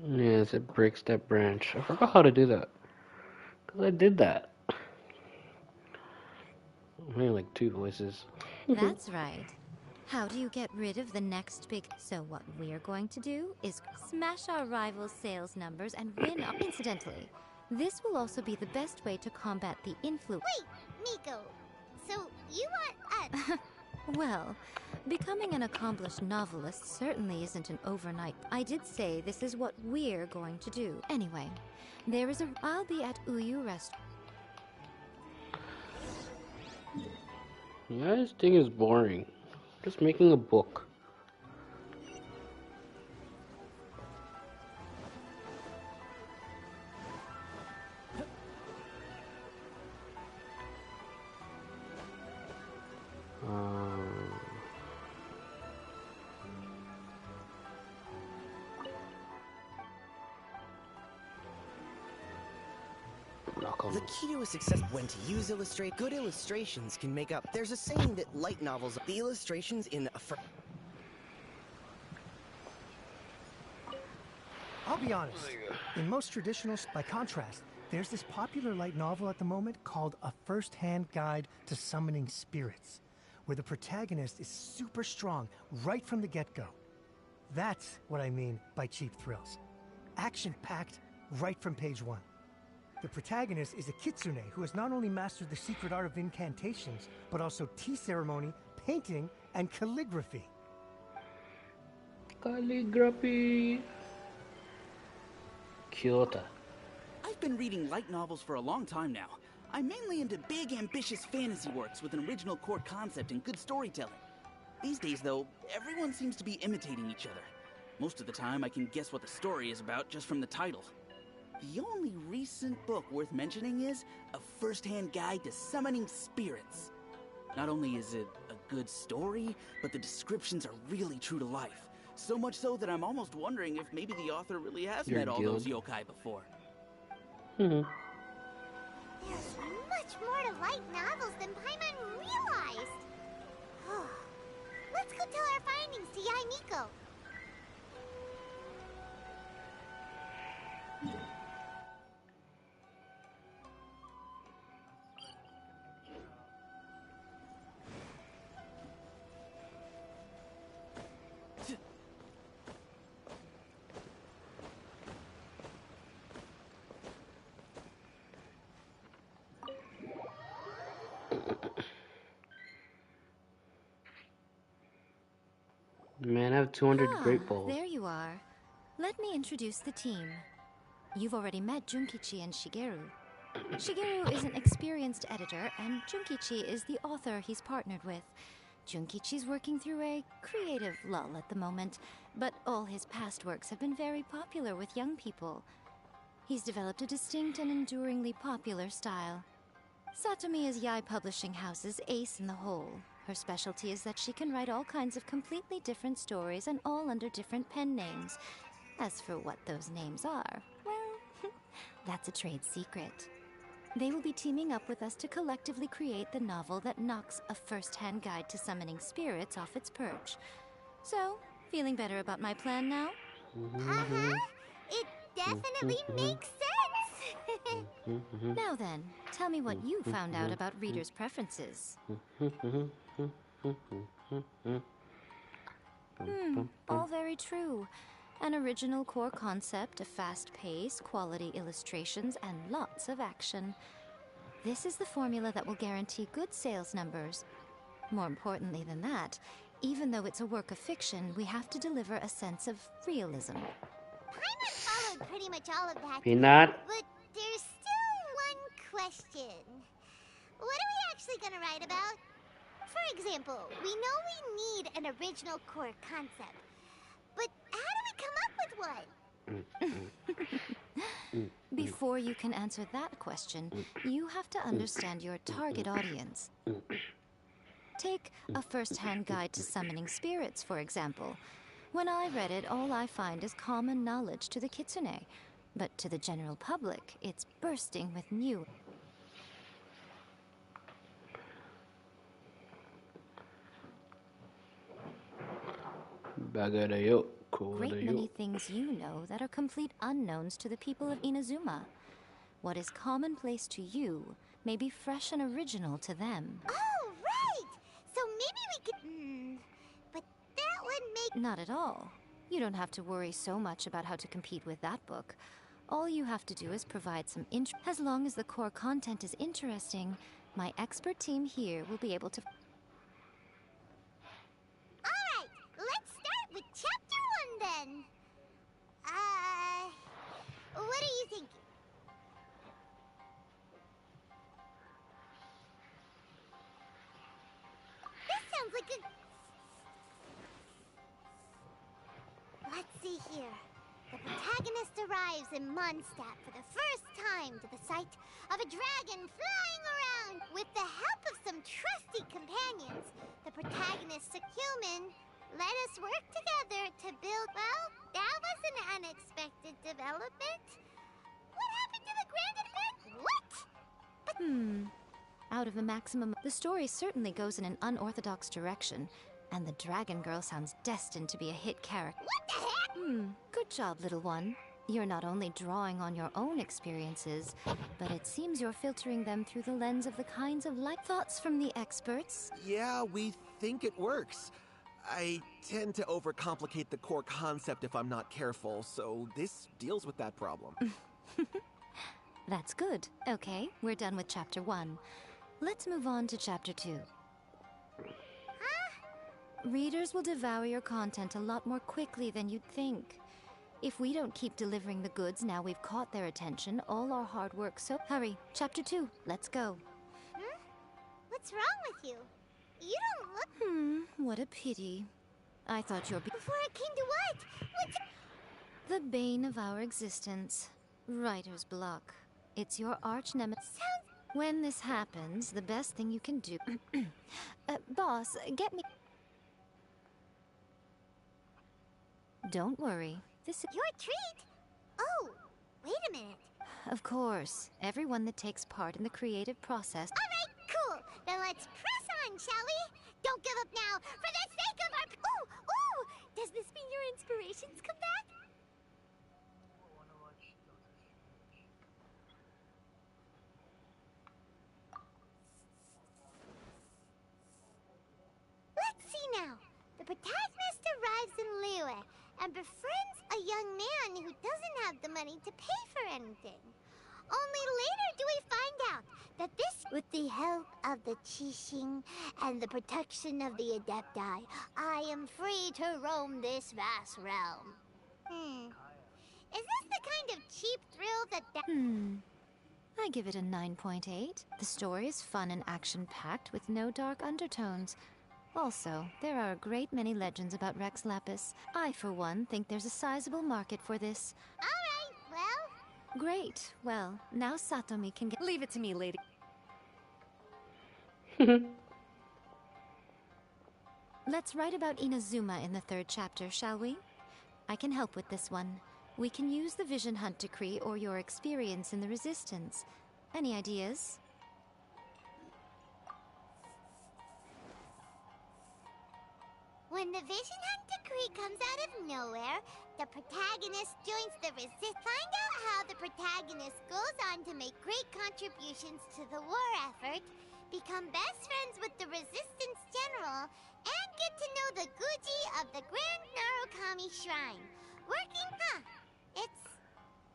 Yes, it breaks that branch. I forgot how to do that. Because I did that. I made like 2 voices. That's right. How do you get rid of the next big... So what we're going to do is smash our rivals' sales numbers and win... Incidentally, this will also be the best way to combat the influence... Wait, Miko, so you want us... Well, becoming an accomplished novelist certainly isn't an overnight... I did say this is what we're going to do. Anyway, there is a... I'll be at Uyu Restaurant. Yeah, this thing is boring. Just making a book. The key to a success when to use illustrate. Good illustrations can make up. There's a saying that light novels, the illustrations in a I'll be honest. In most traditionals, by contrast, there's this popular light novel at the moment called A First-Hand Guide to Summoning Spirits, where the protagonist is super strong right from the get-go. That's what I mean by cheap thrills. Action-packed right from page 1. The protagonist is a kitsune who has not only mastered the secret art of incantations, but also tea ceremony, painting, and calligraphy. Calligraphy. Kyoto. I've been reading light novels for a long time now. I'm mainly into big, ambitious fantasy works with an original core concept and good storytelling. These days, though, everyone seems to be imitating each other. Most of the time, I can guess what the story is about just from the title. The only recent book worth mentioning is A First-Hand Guide to Summoning Spirits. Not only is it a good story, but the descriptions are really true to life. So much so that I'm almost wondering if maybe the author really has met all those yokai before. There's much more to light novels than Paimon realized. Let's go tell our findings to Yai Miko. Man, I have 200 Ah, great balls. there you are. Let me introduce the team. You've already met Junkichi and Shigeru. Shigeru is an experienced editor, and Junkichi is the author he's partnered with. Junkichi's working through a creative lull at the moment, but all his past works have been very popular with young people. He's developed a distinct and enduringly popular style. Satomi is Yae Publishing House's ace in the hole. Her specialty is that she can write all kinds of completely different stories and all under different pen names. As for what those names are, well, that's a trade secret. They will be teaming up with us to collectively create the novel that knocks a first-hand guide to summoning spirits off its perch. So, feeling better about my plan now? It definitely makes sense. Now then, tell me what you found out about readers' preferences. All very true. An original core concept, a fast pace, quality illustrations, and lots of action. This is the formula that will guarantee good sales numbers. More importantly than that, even though it's a work of fiction, we have to deliver a sense of realism. Paimon followed pretty much all of that. Peanut? But there's still one question. What are we actually gonna write about? For example, we know we need an original core concept. But how do we come up with one? Before you can answer that question, you have to understand your target audience. Take a first-hand guide to summoning spirits, for example. When I read it, all I find is common knowledge to the kitsune. But to the general public, it's bursting with new... Great many things you know that are complete unknowns to the people of Inazuma. What is commonplace to you may be fresh and original to them. Oh, right! So maybe we could... but that would make... Not at all. You don't have to worry so much about how to compete with that book. All you have to do is provide some as long as the core content is interesting, my expert team here will be able to... Alright, let's start with Chapter 1 then. What do you think? This sounds like a... Let's see here. The protagonist arrives in Mondstadt for the first time to the sight of a dragon flying around. With the help of some trusty companions, the protagonist, Sakumin, let us work together to build... Well, that was an unexpected development. What happened to the grand adventure? What? Out of a maximum... The story certainly goes in an unorthodox direction, and the Dragon Girl sounds destined to be a hit character. What the heck? Good job, little one. You're not only drawing on your own experiences, but it seems you're filtering them through the lens of the kinds of thoughts from the experts. Yeah, we think it works. I tend to overcomplicate the core concept if I'm not careful, so this deals with that problem. That's good. Okay, we're done with Chapter 1. Let's move on to Chapter 2. Readers will devour your content a lot more quickly than you'd think. If we don't keep delivering the goods now we've caught their attention, all our hard work so... Hurry, Chapter 2, let's go. What's wrong with you? You don't look... What a pity. I thought your... Before it came to what? What's... The bane of our existence. Writer's block. It's your arch nemesis. When this happens, the best thing you can do... boss, get me... Don't worry. This is... Your treat? Oh, wait a minute. Of course. Everyone that takes part in the creative process... Alright, cool. Then let's press on, shall we? Don't give up now, for the sake of our... Ooh! Does this mean your inspirations come back? Let's see now. The protagonist arrives in Liyue and befriends a young man who doesn't have the money to pay for anything. Only later do we find out that this, with the help of the Qixing and the protection of the Adepti, I am free to roam this vast realm. Is this the kind of cheap thrill that I give it a 9.8. The story is fun and action-packed with no dark undertones. Also, there are a great many legends about Rex Lapis. I, for one, think there's a sizable market for this. All right, well... Great. Well, now Satomi can get... Leave it to me, lady. Let's write about Inazuma in the 3rd chapter, shall we? I can help with this one. We can use the Vision Hunt Decree or your experience in the Resistance. Any ideas? When the Vision Hunt Decree comes out of nowhere, the protagonist joins the Resist. Find out how the protagonist goes on to make great contributions to the war effort, become best friends with the Resistance General, and get to know the Guji of the Grand Narukami Shrine. Working, huh? It's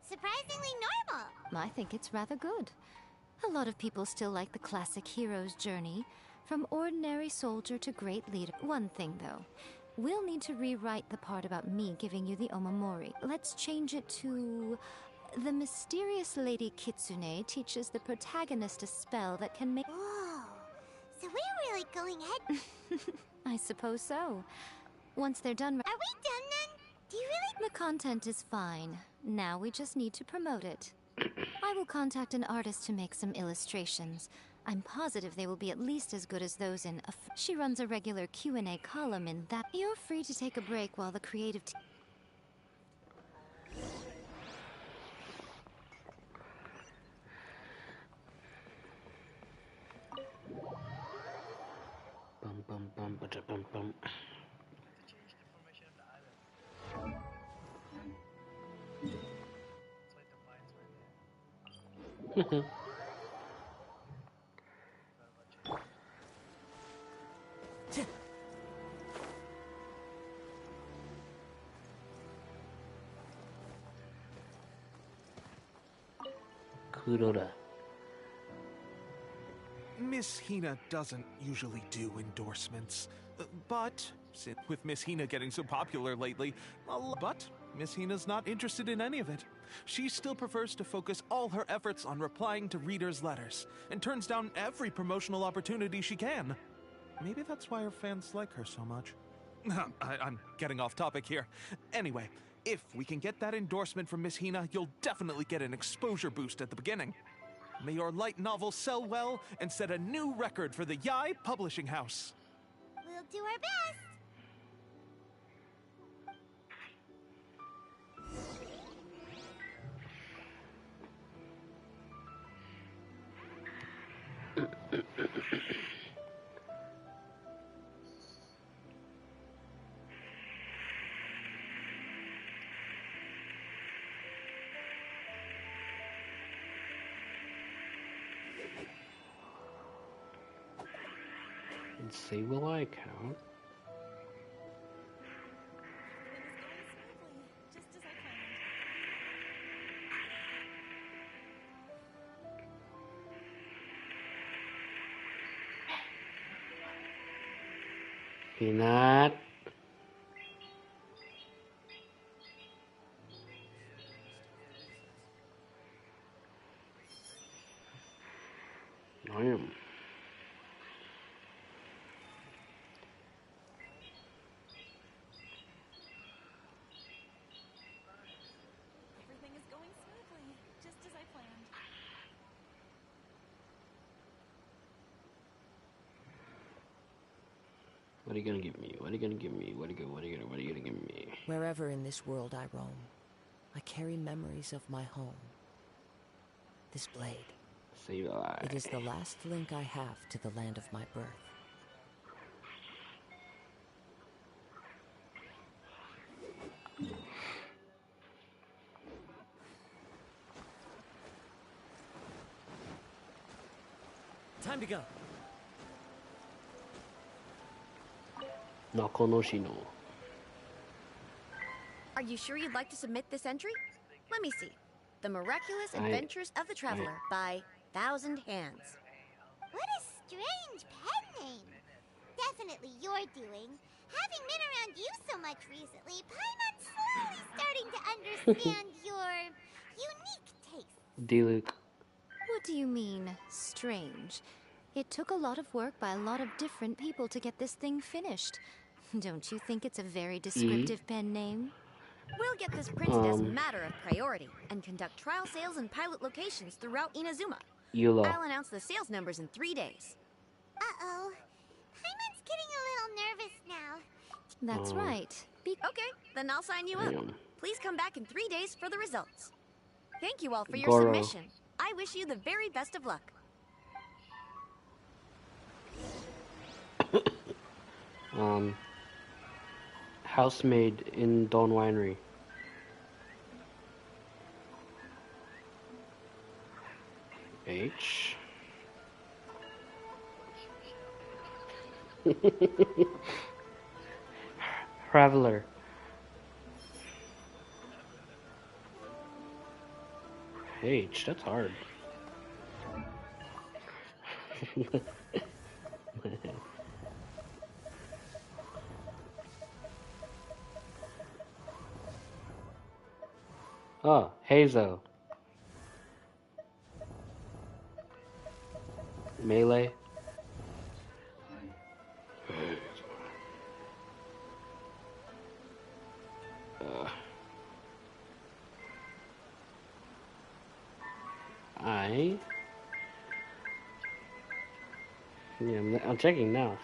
surprisingly normal. I think it's rather good. A lot of people still like the classic hero's journey, from ordinary soldier to great leader. One thing, though. We'll need to rewrite the part about me giving you the Omamori. Let's change it to... The mysterious Lady Kitsune teaches the protagonist a spell that can make... Whoa. So we're really going ahead... I suppose so. Once they're done... Are we done then? Do you really... The content is fine. Now we just need to promote it. I will contact an artist to make some illustrations. I'm positive they will be at least as good as those in... She runs a regular Q&A column in that... You're free to take a break while the creative team... Bum bum bum ba bum bum. Kurora. Miss Hina doesn't usually do endorsements, but with Miss Hina getting so popular lately, but Miss Hina's not interested in any of it. She still prefers to focus all her efforts on replying to readers' letters, and turns down every promotional opportunity she can. Maybe that's why her fans like her so much. I'm getting off topic here. Anyway, if we can get that endorsement from Miss Hina, you'll definitely get an exposure boost at the beginning. May your light novel sell well and set a new record for the Yai Publishing House. We'll do our best. And say, will I count? Peanut. I am. Everything is going smoothly, just as I planned. What are you gonna give me? What are you gonna give me? What are you gonna give me? Wherever in this world I roam, I carry memories of my home. This blade. Say I. It is the last link I have to the land of my birth. Time to go. Nakonoshino. Are you sure you'd like to submit this entry? Let me see. The Miraculous Adventures of the Traveler by Thousand Hands. What a strange pen name. Definitely your doing. Having been around you so much recently, Paimon's slowly starting to understand your unique taste. D-Luke. What do you mean, strange? It took a lot of work by a lot of different people to get this thing finished. Don't you think it's a very descriptive pen name? We'll get this printed as a matter of priority and conduct trial sales in pilot locations throughout Inazuma. Eula. I'll announce the sales numbers in 3 days. Uh-oh. Paimon's getting a little nervous now. That's right. Okay, then I'll sign you up. Please come back in 3 days for the results. Thank you all for your Goro. submission. I wish you the very best of luck. Housemaid in Dawn Winery. H. Traveler. H, that's hard. Oh, Hazo. Melee. Yeah, I'm checking now.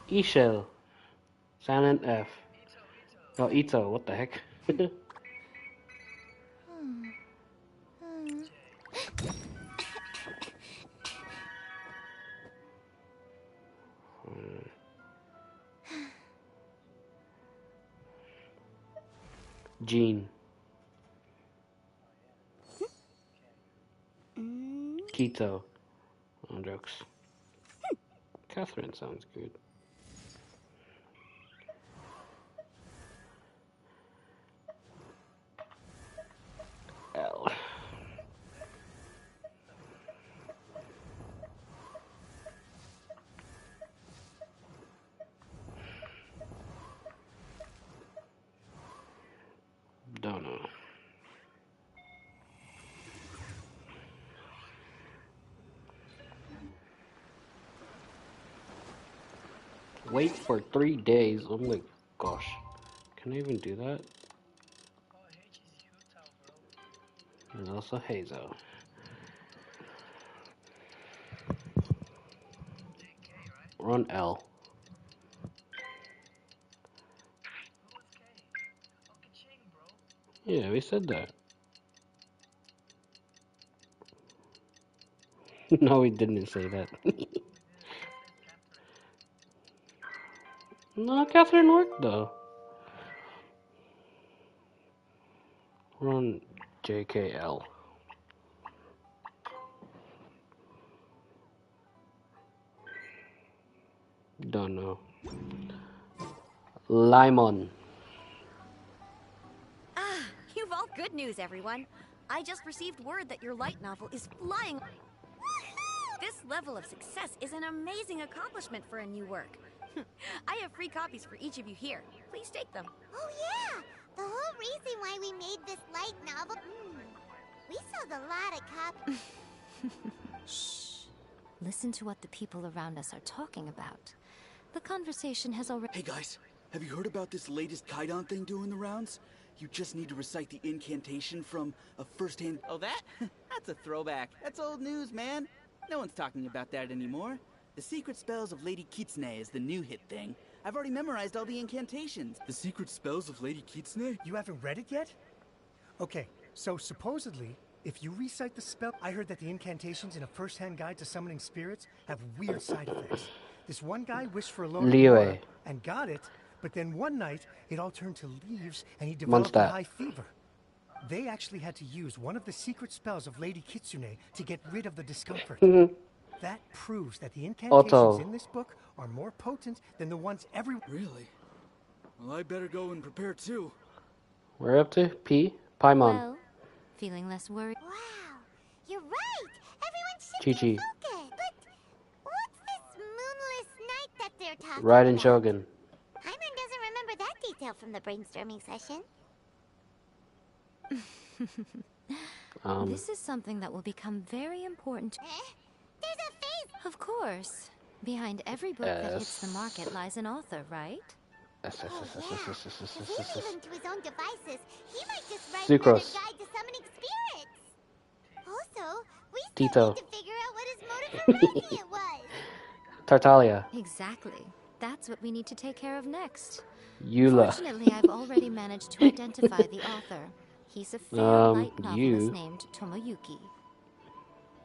E-Shell. Silent F. Oh, Ito, what the heck? Jean. Quito. Oh, jokes. Catherine sounds good. L. Don't know. Wait for 3 days. Oh my gosh. Can I even do that? There's also Hazo. We're on L. Yeah, we said that. No, we didn't say that. No, Catherine worked though. We're on JKL. Don't know. Limon. Ah, you've all good news, everyone. I just received word that your light novel is flying. This level of success is an amazing accomplishment for a new work. I have free copies for each of you here. Please take them. Oh yeah! The whole reason why we made this light novel... We sold a lot of copies. Shh. Listen to what the people around us are talking about. The conversation has already... Hey guys, have you heard about this latest Kaidan thing doing the rounds? You just need to recite the incantation from a first-hand... Oh, that? That's a throwback. That's old news, man. No one's talking about that anymore. The secret spells of Lady Kitsune is the new hit thing. I've already memorized all the incantations. The secret spells of Lady Kitsune? You haven't read it yet? Okay, so supposedly, if you recite the spell, I heard that the incantations in a first-hand guide to summoning spirits have weird side effects. This one guy wished for a lonely Liyue. and got it, but then one night, it all turned to leaves and he developed a high fever. They actually had to use one of the secret spells of Lady Kitsune to get rid of the discomfort. That proves that the incantations in this book are more potent than the ones Really? Well, I better go and prepare too. We're up to P. Paimon. Well, feeling less worried. Wow, you're right. Everyone's Chi shifting Chi. focus. But what's this moonless night that they're talking Raiden about? Shogun. Paimon doesn't remember that detail from the brainstorming session. This is something that will become very important. There's a face! Of course. Behind every book that hits the market lies an author, right? If he leave him to his own devices, he might just write Sucrose. another guide to summoning spirits. Also, we still Tito. need to figure out what his motive for making it was. Tartaglia. Exactly. That's what we need to take care of next. Eula. Fortunately, I've already managed to identify the author. He's a fair light novelist named Tomoyuki.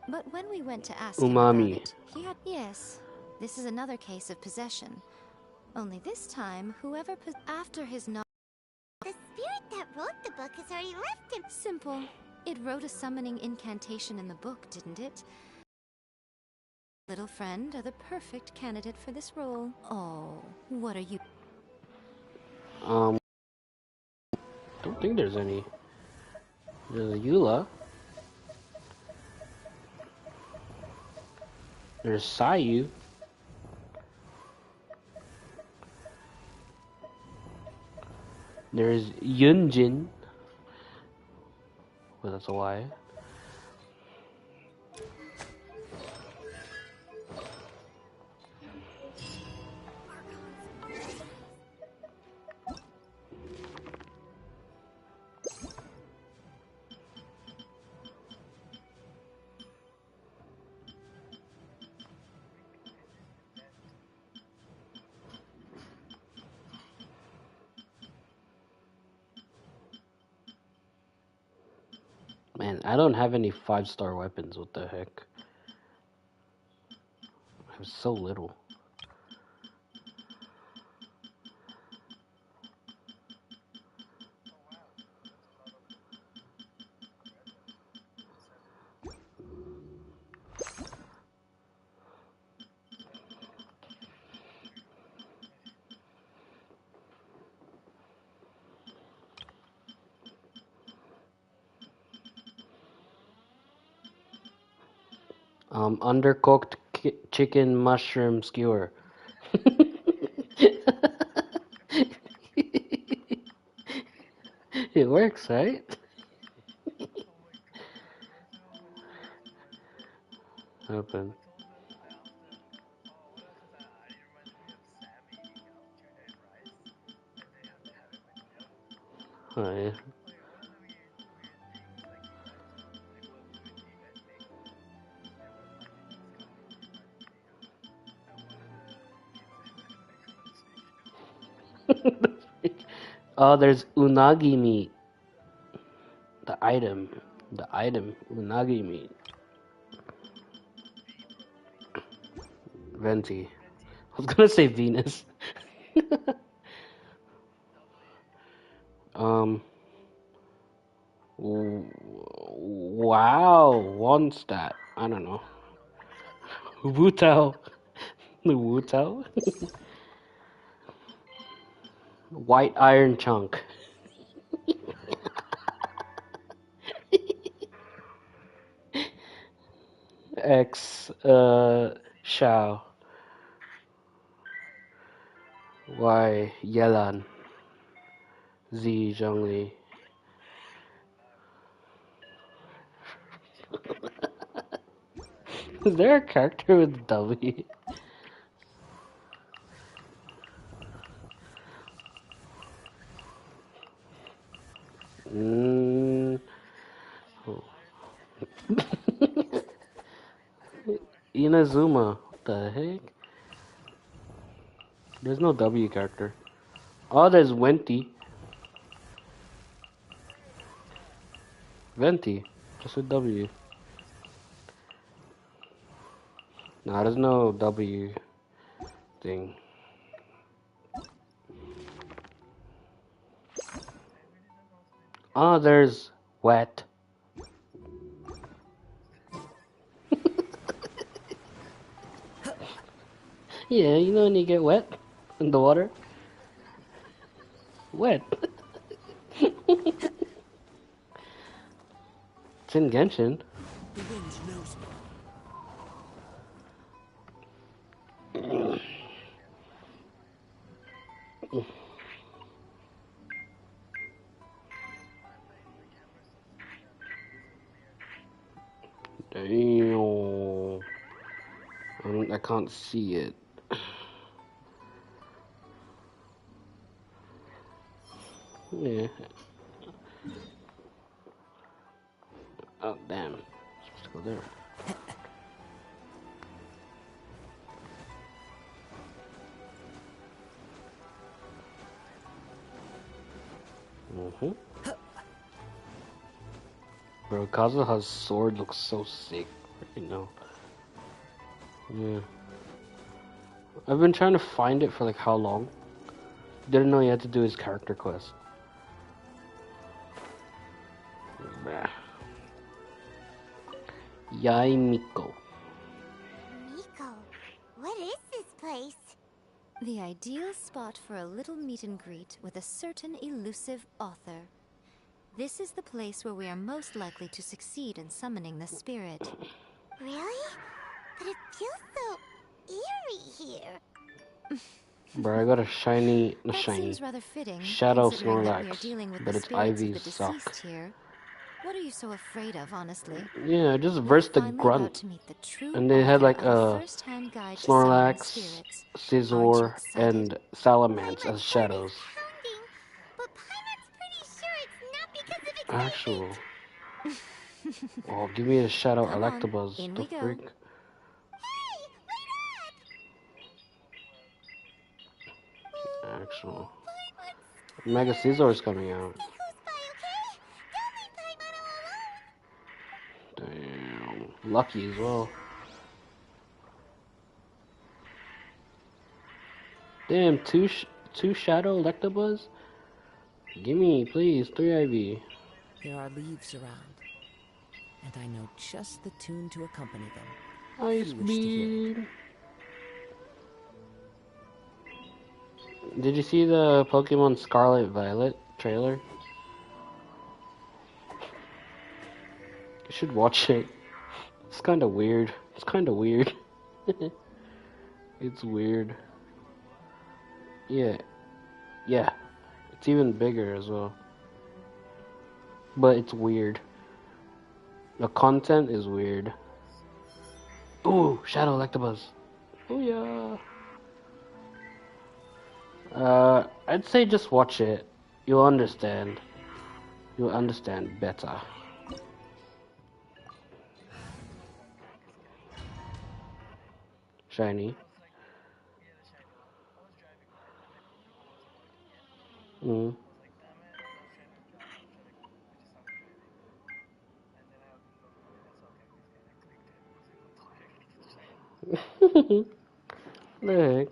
But when we went to ask him about Umami. it, he had... Yes, this is another case of possession. Only this time, whoever after his novel... The spirit that wrote the book has already left him. Simple. It wrote a summoning incantation in the book, didn't it? Little friend are the perfect candidate for this role. Oh, what are you... Don't think there's any. There's a Eula. There's Sayu. There's Yunjin. Well, that's a Y. Man, I don't have any 5-star weapons. What the heck? I have so little. Undercooked chicken mushroom skewer. It works, right? Open. Oh yeah. Oh, there's unagi meat. The item. Unagi meat. Venti. I was gonna say Venus. um. Wow. One stat. I don't know. Wutao. The Wutao. White iron chunk. X. Shao. Y. Yelan. Z. Zhongli. Is there a character with W? Oh. Inazuma. What the heck? There's no W character. Oh, there's Venti. Venti. Just with W. Nah, there's no W thing. Oh, there's Wet. Yeah, you know when you get wet in the water? Wet. It's in Genshin. The wind knows me. Damn. I can't see it. Yeah. Oh, damn. I'm supposed to go there. Bro, Kazuha's sword looks so sick right now. Yeah. I've been trying to find it for like how long? Didn't know you had to do his character quest. Bah. Yai Miko. Miko, what is this place? The ideal spot for a little meet and greet with a certain elusive author. This is the place where we are most likely to succeed in summoning the spirit. Really? But it feels so eerie here. Bro, I got a shiny, not That shiny, seems rather fitting, shadow considering that we are Snorlax, dealing with but the its spirits of the IVs suck. deceased here. What are you so afraid of, honestly? Yeah, just We're versed the finally about grunt. to meet the true And they had author like of a first-hand guide to summoning Snorlax, spirits. Aren't Scizor, you excited? and Salamence as shadows. But Paimon's pretty sure it's not because of Actual. excitement. Oh, give me a shadow Come on, Electabuzz. in The we go. freak? Actual. Mega Scizor is coming out. Damn. Lucky as well. Damn, two Shadow Electabuzz? Gimme, please, 3 IV. There are leaves around, and I know just the tune to accompany them. Ice If you wish to hear it. Beam. Did you see the Pokemon Scarlet Violet trailer? You should watch it. It's kind of weird. It's kind of weird. It's weird. Yeah. Yeah. It's even bigger as well. But it's weird. The content is weird. Ooh, Shadow Electabuzz. Oh yeah. I'd say just watch it. You'll understand. You'll understand better. Shiny. Mm. Alright.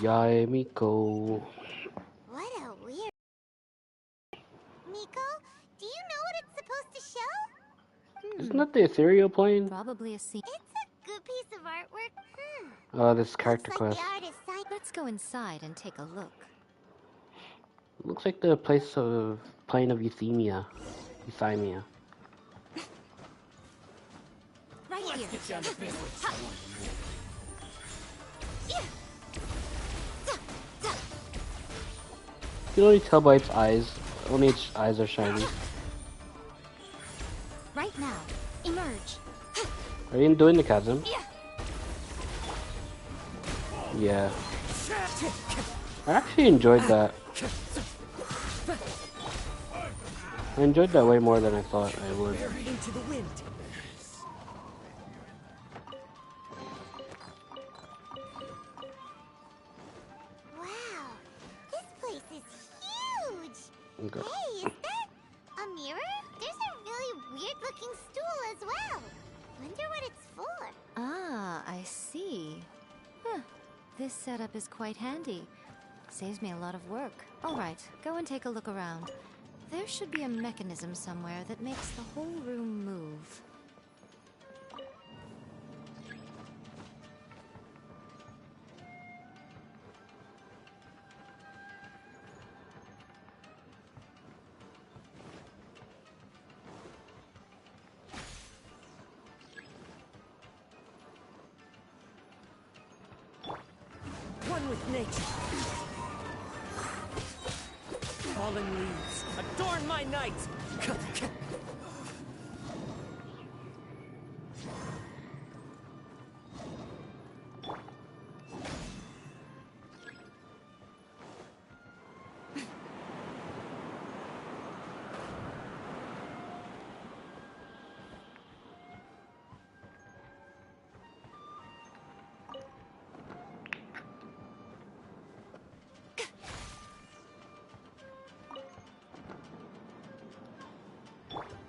Yay, Miko. What a weird... Miko, do you know what it's supposed to show? Isn't that the ethereal plane? Probably a scene. It's a good piece of artwork. Oh, this character quest. Let's go inside and take a look. Looks like the plane of Euthymia. Euthymia. Right here. Get down to business. You can only tell by its eyes. Only its eyes are shiny. Right now. Emerge. Are you doing the chasm? Yeah. I actually enjoyed that. I enjoyed that way more than I thought I would. Into the wind. Wow, this place is huge. Okay. Hey, is that a mirror? There's a really weird looking stool as well. Wonder what it's for. Ah, I see. Huh. This setup is quite handy. Saves me a lot of work. All right, go and take a look around. There should be a mechanism somewhere that makes the whole room move. One with nature. Fallen leaves, adorn my night!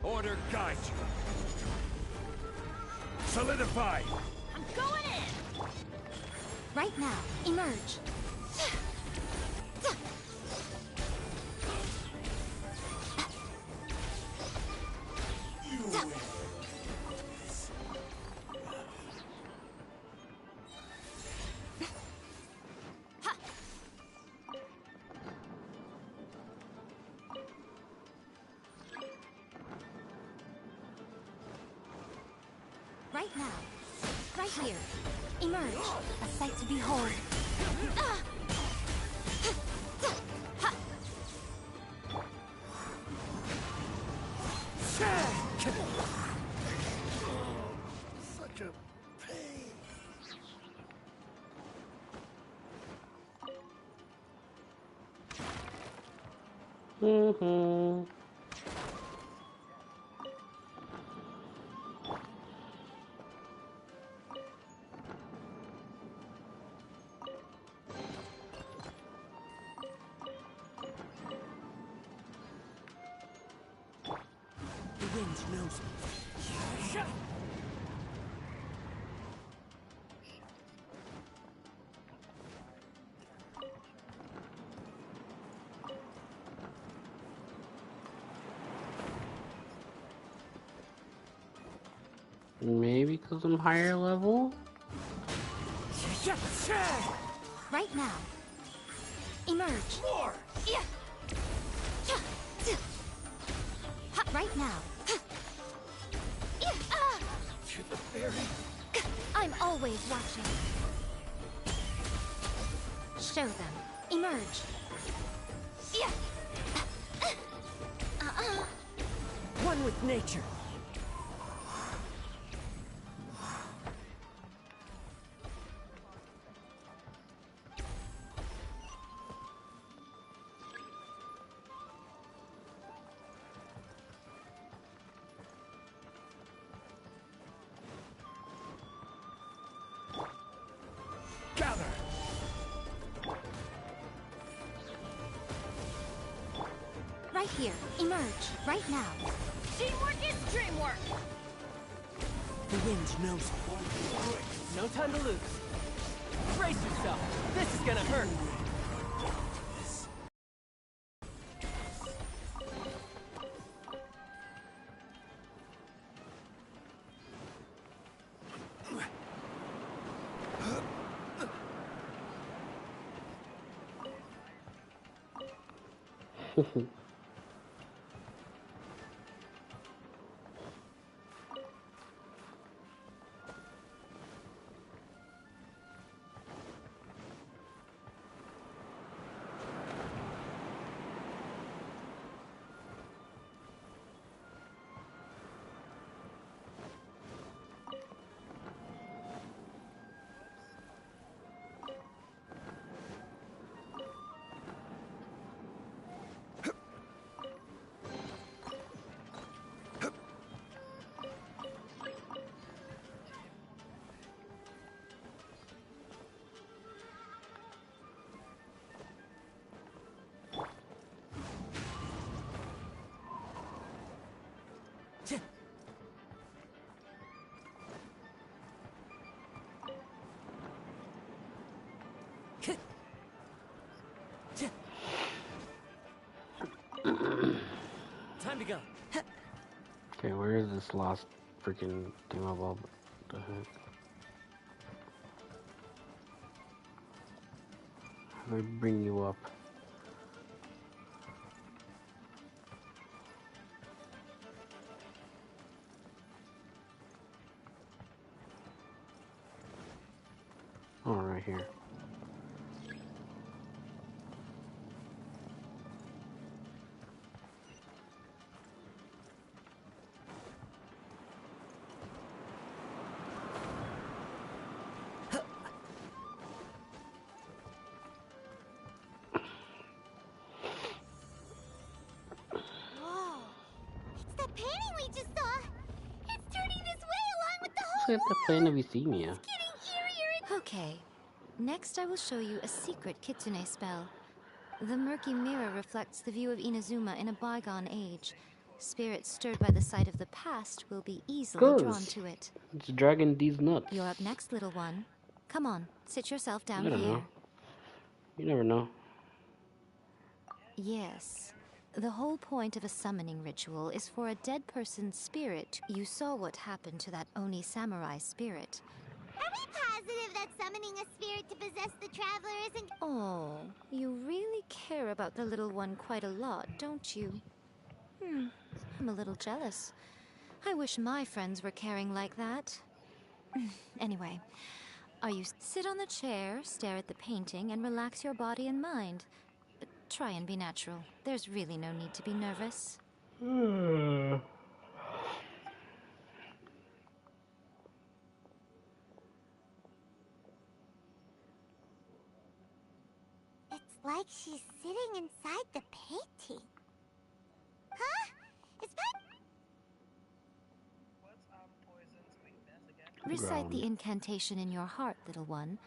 Order guides you. Solidify! I'm going in! Right now, emerge. Right now. Right here. Emerge. A sight to behold. Such a pain. Mm-hmm. The wind knows me. Maybe because I'm higher level? Right now. Emerge. More! Right now. To the very... I'm always watching. Show them. Emerge. One with nature. Gather! Right here. Emerge. Right now. Teamwork is dreamwork! The wind knows me. No time to lose. Brace yourself. This is gonna hurt. Okay, where is this lost freaking thingamabob? The heck? How do I bring you up? Oh, right here. Whoa! It's the painting we just saw! It's turning this way along with the Let's whole get the plane of Euthymia. Okay. Next, I will show you a secret kitsune spell. The murky mirror reflects the view of Inazuma in a bygone age. Spirits stirred by the sight of the past will be easily drawn to it. It's dragging these nuts. You're up next, little one. Come on, sit yourself down I don't here. know. You never know. Yes. The whole point of a summoning ritual is for a dead person's spirit. You saw what happened to that Oni samurai spirit. Are we positive that summoning a spirit to possess the traveler isn't... Oh, you really care about the little one quite a lot, don't you? I'm a little jealous. I wish my friends were caring like that. Anyway, sit on the chair, stare at the painting, and relax your body and mind. Try and be natural. There's really no need to be nervous. It's like she's sitting inside the painting. Huh? It's Recite the incantation in your heart, little one.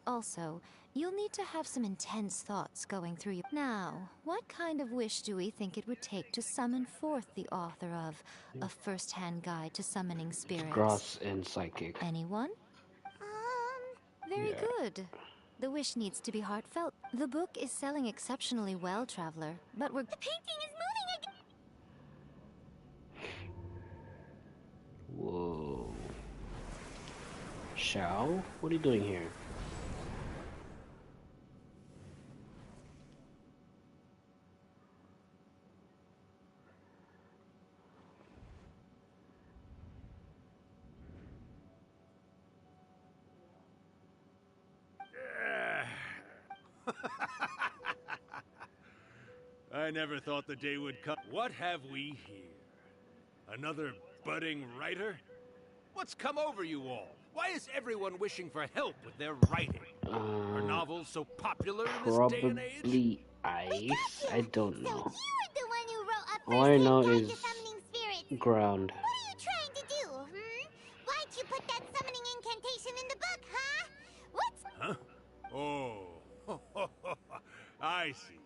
Also, you'll need to have some intense thoughts going through you. Now, what kind of wish do we think it would take to summon forth the author of A First-Hand Guide to Summoning Spirits? Gross and psychic. Anyone? Very good. The wish needs to be heartfelt. The book is selling exceptionally well, Traveler, but the painting is moving again! Whoa. Shao? What are you doing here? I never thought the day would come. What have we here? Another budding writer? What's come over you all? Why is everyone wishing for help with their writing? Are novels so popular in this day and age? Probably ice. I don't know. You were the one who wrote A All I know First-Hand Guide is to Summoning Spirits. ground. What are you trying to do, Why'd you put that summoning incantation in the book, huh? Huh? Oh. I see.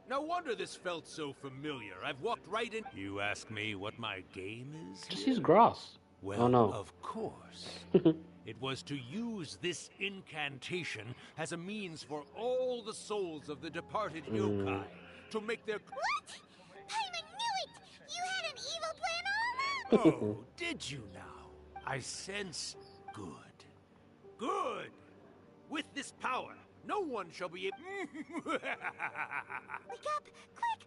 No wonder this felt so familiar. I've walked right in. You ask me what my game is? Just use grass. Well, Oh no. Of course. It was to use this incantation as a means for all the souls of the departed yokai to make their... What? Paimon knew it! You had an evil plan all along! Oh, did you now? I sense good. Good! With this power, no one shall be able... Wake up! Quick!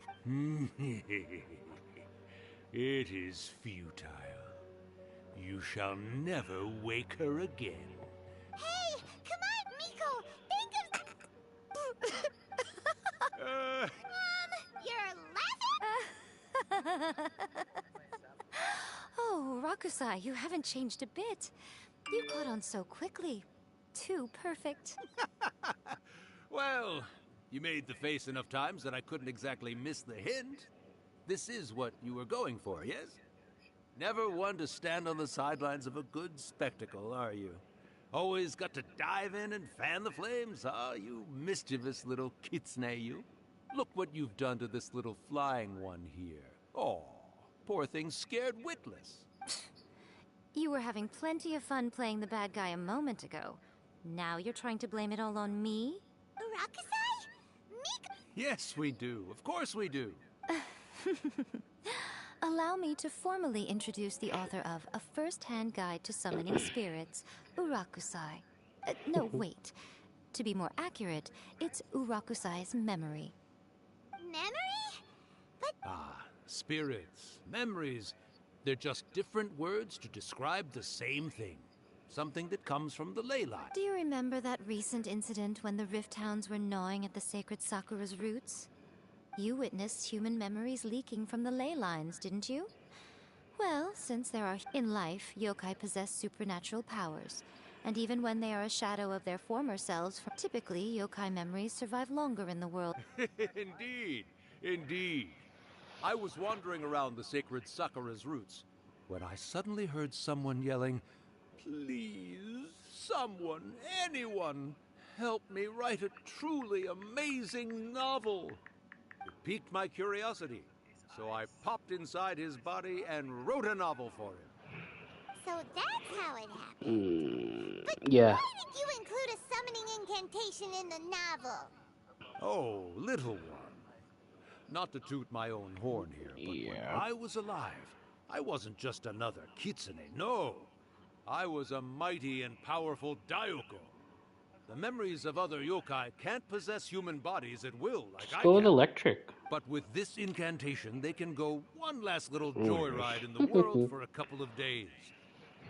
It is futile. You shall never wake her again. Hey! Come on, Miko! Think of... You're laughing? Oh, Rakusai, you haven't changed a bit. You caught on so quickly. Too perfect. Well, you made the face enough times that I couldn't exactly miss the hint. This is what you were going for, yes? Never one to stand on the sidelines of a good spectacle, are you? Always got to dive in and fan the flames, huh? You mischievous little kitsune, you. Look what you've done to this little flying one here. Oh, poor thing scared witless. You were having plenty of fun playing the bad guy a moment ago. Now you're trying to blame it all on me? Rakusai? Miko? Yes, we do. Of course we do. Allow me to formally introduce the author of A First-Hand Guide to Summoning Spirits, Urakusai. No, wait. To be more accurate, it's Urakusai's memory. Memory? Ah, spirits, memories. They're just different words to describe the same thing. Something that comes from the ley line. Do you remember that recent incident when the Rift Hounds were gnawing at the sacred Sakura's roots? You witnessed human memories leaking from the ley lines, didn't you? Well, since there are in life, yokai possess supernatural powers. And even when they are a shadow of their former selves, typically yokai memories survive longer in the world. Indeed, indeed. I was wandering around the sacred Sakura's roots when I suddenly heard someone yelling, "Please, someone, anyone, help me write a truly amazing novel." It piqued my curiosity, so I popped inside his body and wrote a novel for him. So that's how it happened. But yeah. why did you include a summoning incantation in the novel? Oh, little one. Not to toot my own horn here, but when I was alive, I wasn't just another kitsune, no. I was a mighty and powerful Daiyoko. The memories of other yokai can't possess human bodies at will like I Go with can. electric. But with this incantation, they can go one last little joyride in the world for a couple of days.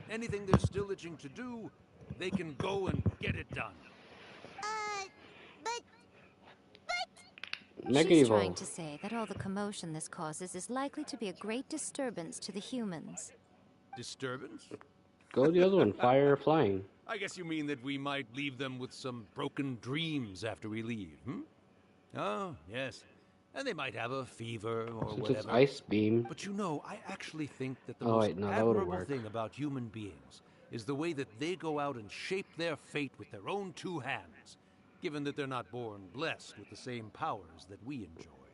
Anything they're still itching to do, they can go and get it done. She's trying to say that all the commotion this causes is likely to be a great disturbance to the humans. Disturbance? Go the other one, fire or flying. I guess you mean that we might leave them with some broken dreams after we leave, hmm? Oh, yes. And they might have a fever or Since whatever. it's ice beam. But you know, I actually think that the Oh, most wait, no, that admirable wouldn't work. thing about human beings is the way that they go out and shape their fate with their own two hands, given that they're not born blessed with the same powers that we enjoy.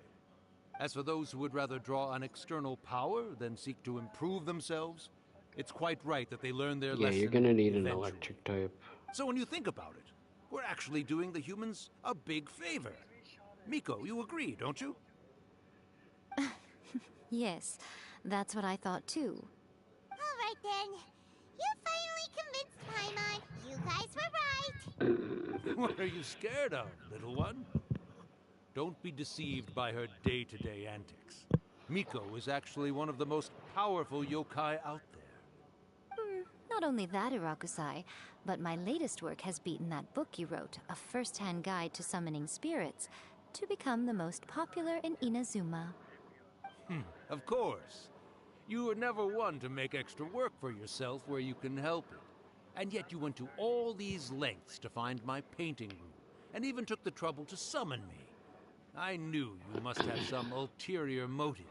As for those who would rather draw on external power than seek to improve themselves, it's quite right that they learn their Yeah, lesson you're gonna need an eventually. electric type. So when you think about it, we're actually doing the humans a big favor. Miko, you agree, don't you? Yes, that's what I thought too. All right then. You finally convinced Paimon. You guys were right. What are you scared of, little one? Don't be deceived by her day-to-day antics. Miko is actually one of the most powerful yokai out there. Not only that, Urakusai, but my latest work has beaten that book you wrote, A First-Hand Guide to Summoning Spirits, to become the most popular in Inazuma. Of course. You were never one to make extra work for yourself where you can help it. And yet you went to all these lengths to find my painting room, and even took the trouble to summon me. I knew you must have some ulterior motive.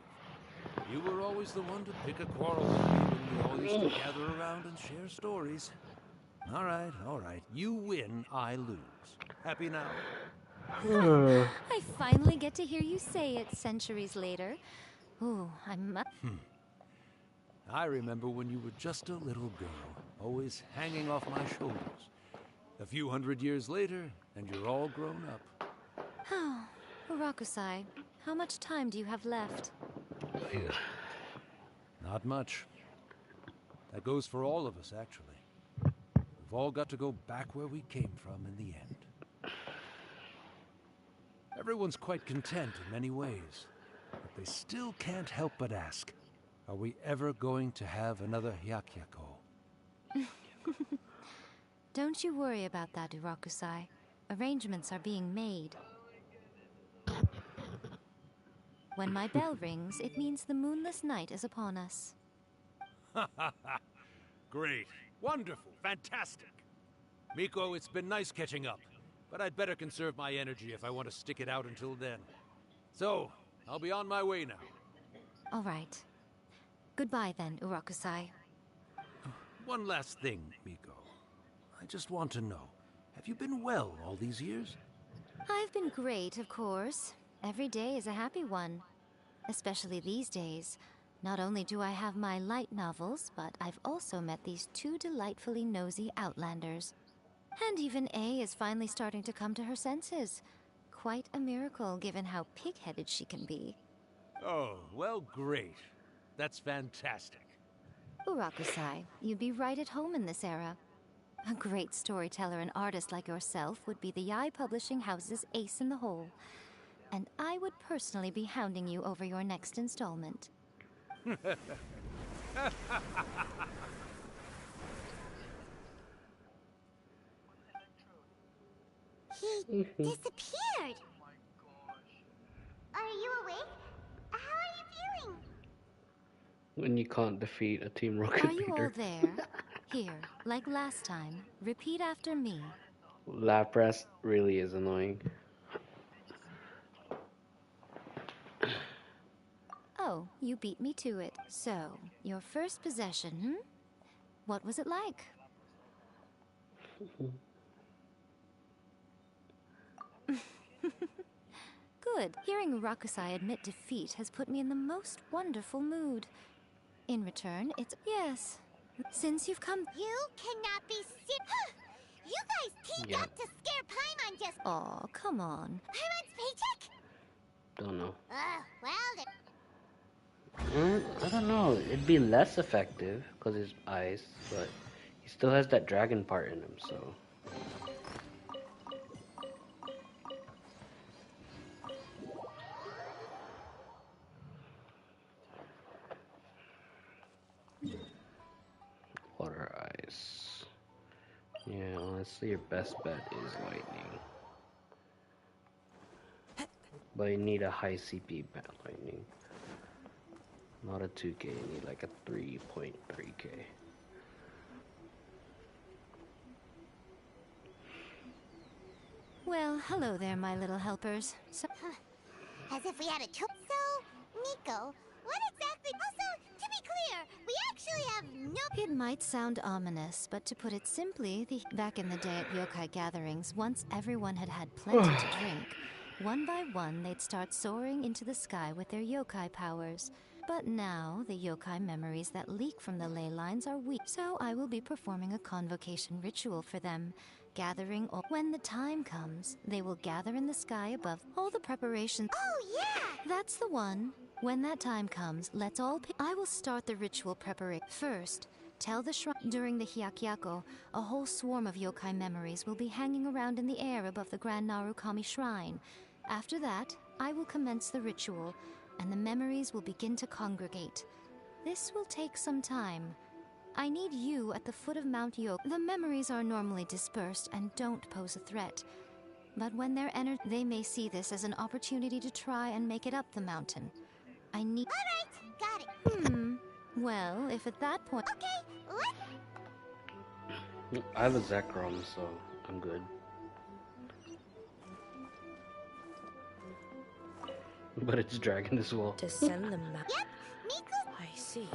You were always the one to pick a quarrel with me when we all used to gather around and share stories. All right. You win, I lose. Happy now? I finally get to hear you say it centuries later. Ooh, I remember when you were just a little girl, always hanging off my shoulders. A few hundred years later, and you're all grown up. Oh, Urakusai, how much time do you have left? Not much. That goes for all of us, actually. We've all got to go back where we came from in the end. Everyone's quite content in many ways, but they still can't help but ask, are we ever going to have another Hyakyako? Don't you worry about that, Urakusai. Arrangements are being made. When my bell rings, it means the moonless night is upon us. Great. Wonderful. Fantastic. Miko, it's been nice catching up, but I'd better conserve my energy if I want to stick it out until then. So, I'll be on my way now. All right. Goodbye then, Urakusai. One last thing, Miko. I just want to know, have you been well all these years? I've been great, of course. Every day is a happy one. Especially these days. Not only do I have my light novels, but I've also met these two delightfully nosy outlanders. And even A is finally starting to come to her senses. Quite a miracle, given how pig-headed she can be. Oh, well, great. That's fantastic. Urakusai, you'd be right at home in this era. A great storyteller and artist like yourself would be the Yai Publishing House's ace in the hole. And I would personally be hounding you over your next installment. He disappeared. Are you awake? How are you feeling? When you can't defeat a Team Rocket Are you all leader. there? Here, like last time, repeat after me. Lapras really is annoying. Oh, you beat me to it. So, your first possession, What was it like? Good. Hearing Rakusai admit defeat has put me in the most wonderful mood. In return, it's... Yes. Since you've come... You cannot be You guys teamed up to scare Paimon just... Aw, come on. Paimon's paycheck? Don't know. Well... I don't know. It'd be less effective because he's ice, but he still has that dragon part in him, so... Water ice. Yeah, honestly, your best bet is lightning. But you need a high CP lightning. Not a 2K, you need like a 3.3K. Well, hello there, my little helpers. So As if we had a choice. So, Miko, what exactly... Also, to be clear, we actually have no... It might sound ominous, but to put it simply, back in the day at yokai gatherings, once everyone had had plenty to drink, one by one they'd start soaring into the sky with their yokai powers. But now, the yokai memories that leak from the ley lines are weak, so I will be performing a convocation ritual for them. Gathering all... When the time comes, they will gather in the sky above all the preparations. Oh, yeah! That's the one. When that time comes, let's all I will start the ritual preparation. First, tell the shrine. During the Hyakyako, a whole swarm of yokai memories will be hanging around in the air above the Grand Narukami Shrine. After that, I will commence the ritual, and the memories will begin to congregate. This will take some time. I need you at the foot of Mount Yokai. The memories are normally dispersed and don't pose a threat. But when they're entered, they may see this as an opportunity to try and make it up the mountain. I need... Alright, got it. Well, if at that point... Okay, I have a Zekrom, so I'm good. But it's dragon as well. To send them out. Yep, Miko... I see.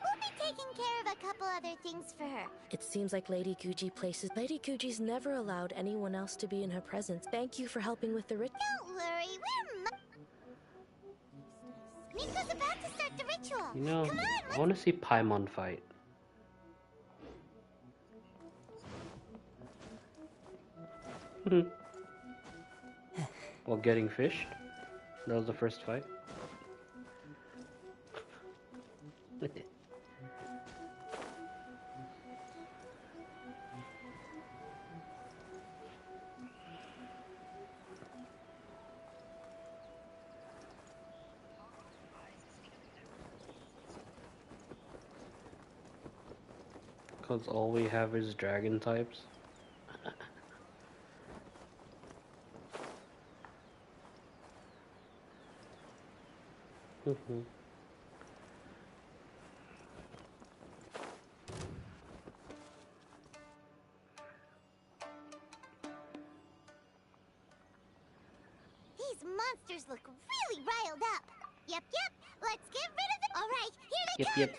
We'll be taking care of a couple other things for her. It seems like Lady Guji places... Lady Guji's never allowed anyone else to be in her presence. Thank you for helping with the ritual. Don't worry, we're... Miko's about to start the ritual. You know, Come on, I want to see Paimon fight. While getting fished. That was the first fight. Because all we have is dragon types. These monsters look really riled up. Yep, let's get rid of them. Alright, here they come. Yep.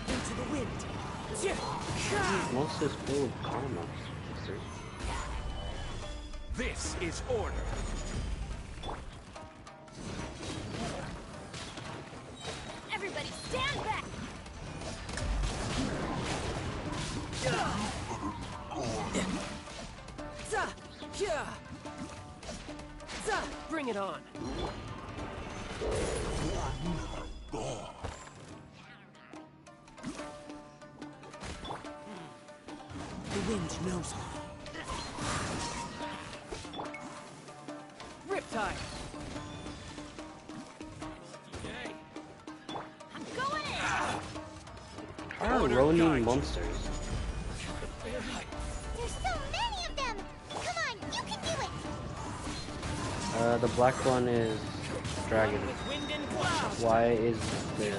Into the wind. These monsters full of karma. This is order. Everybody stand back! Bring it it on. The wind knows her. Riptide. I'm going in. Are Ronin monsters? There's so many of them! Come on, you can do it! The black one is dragon. Why is the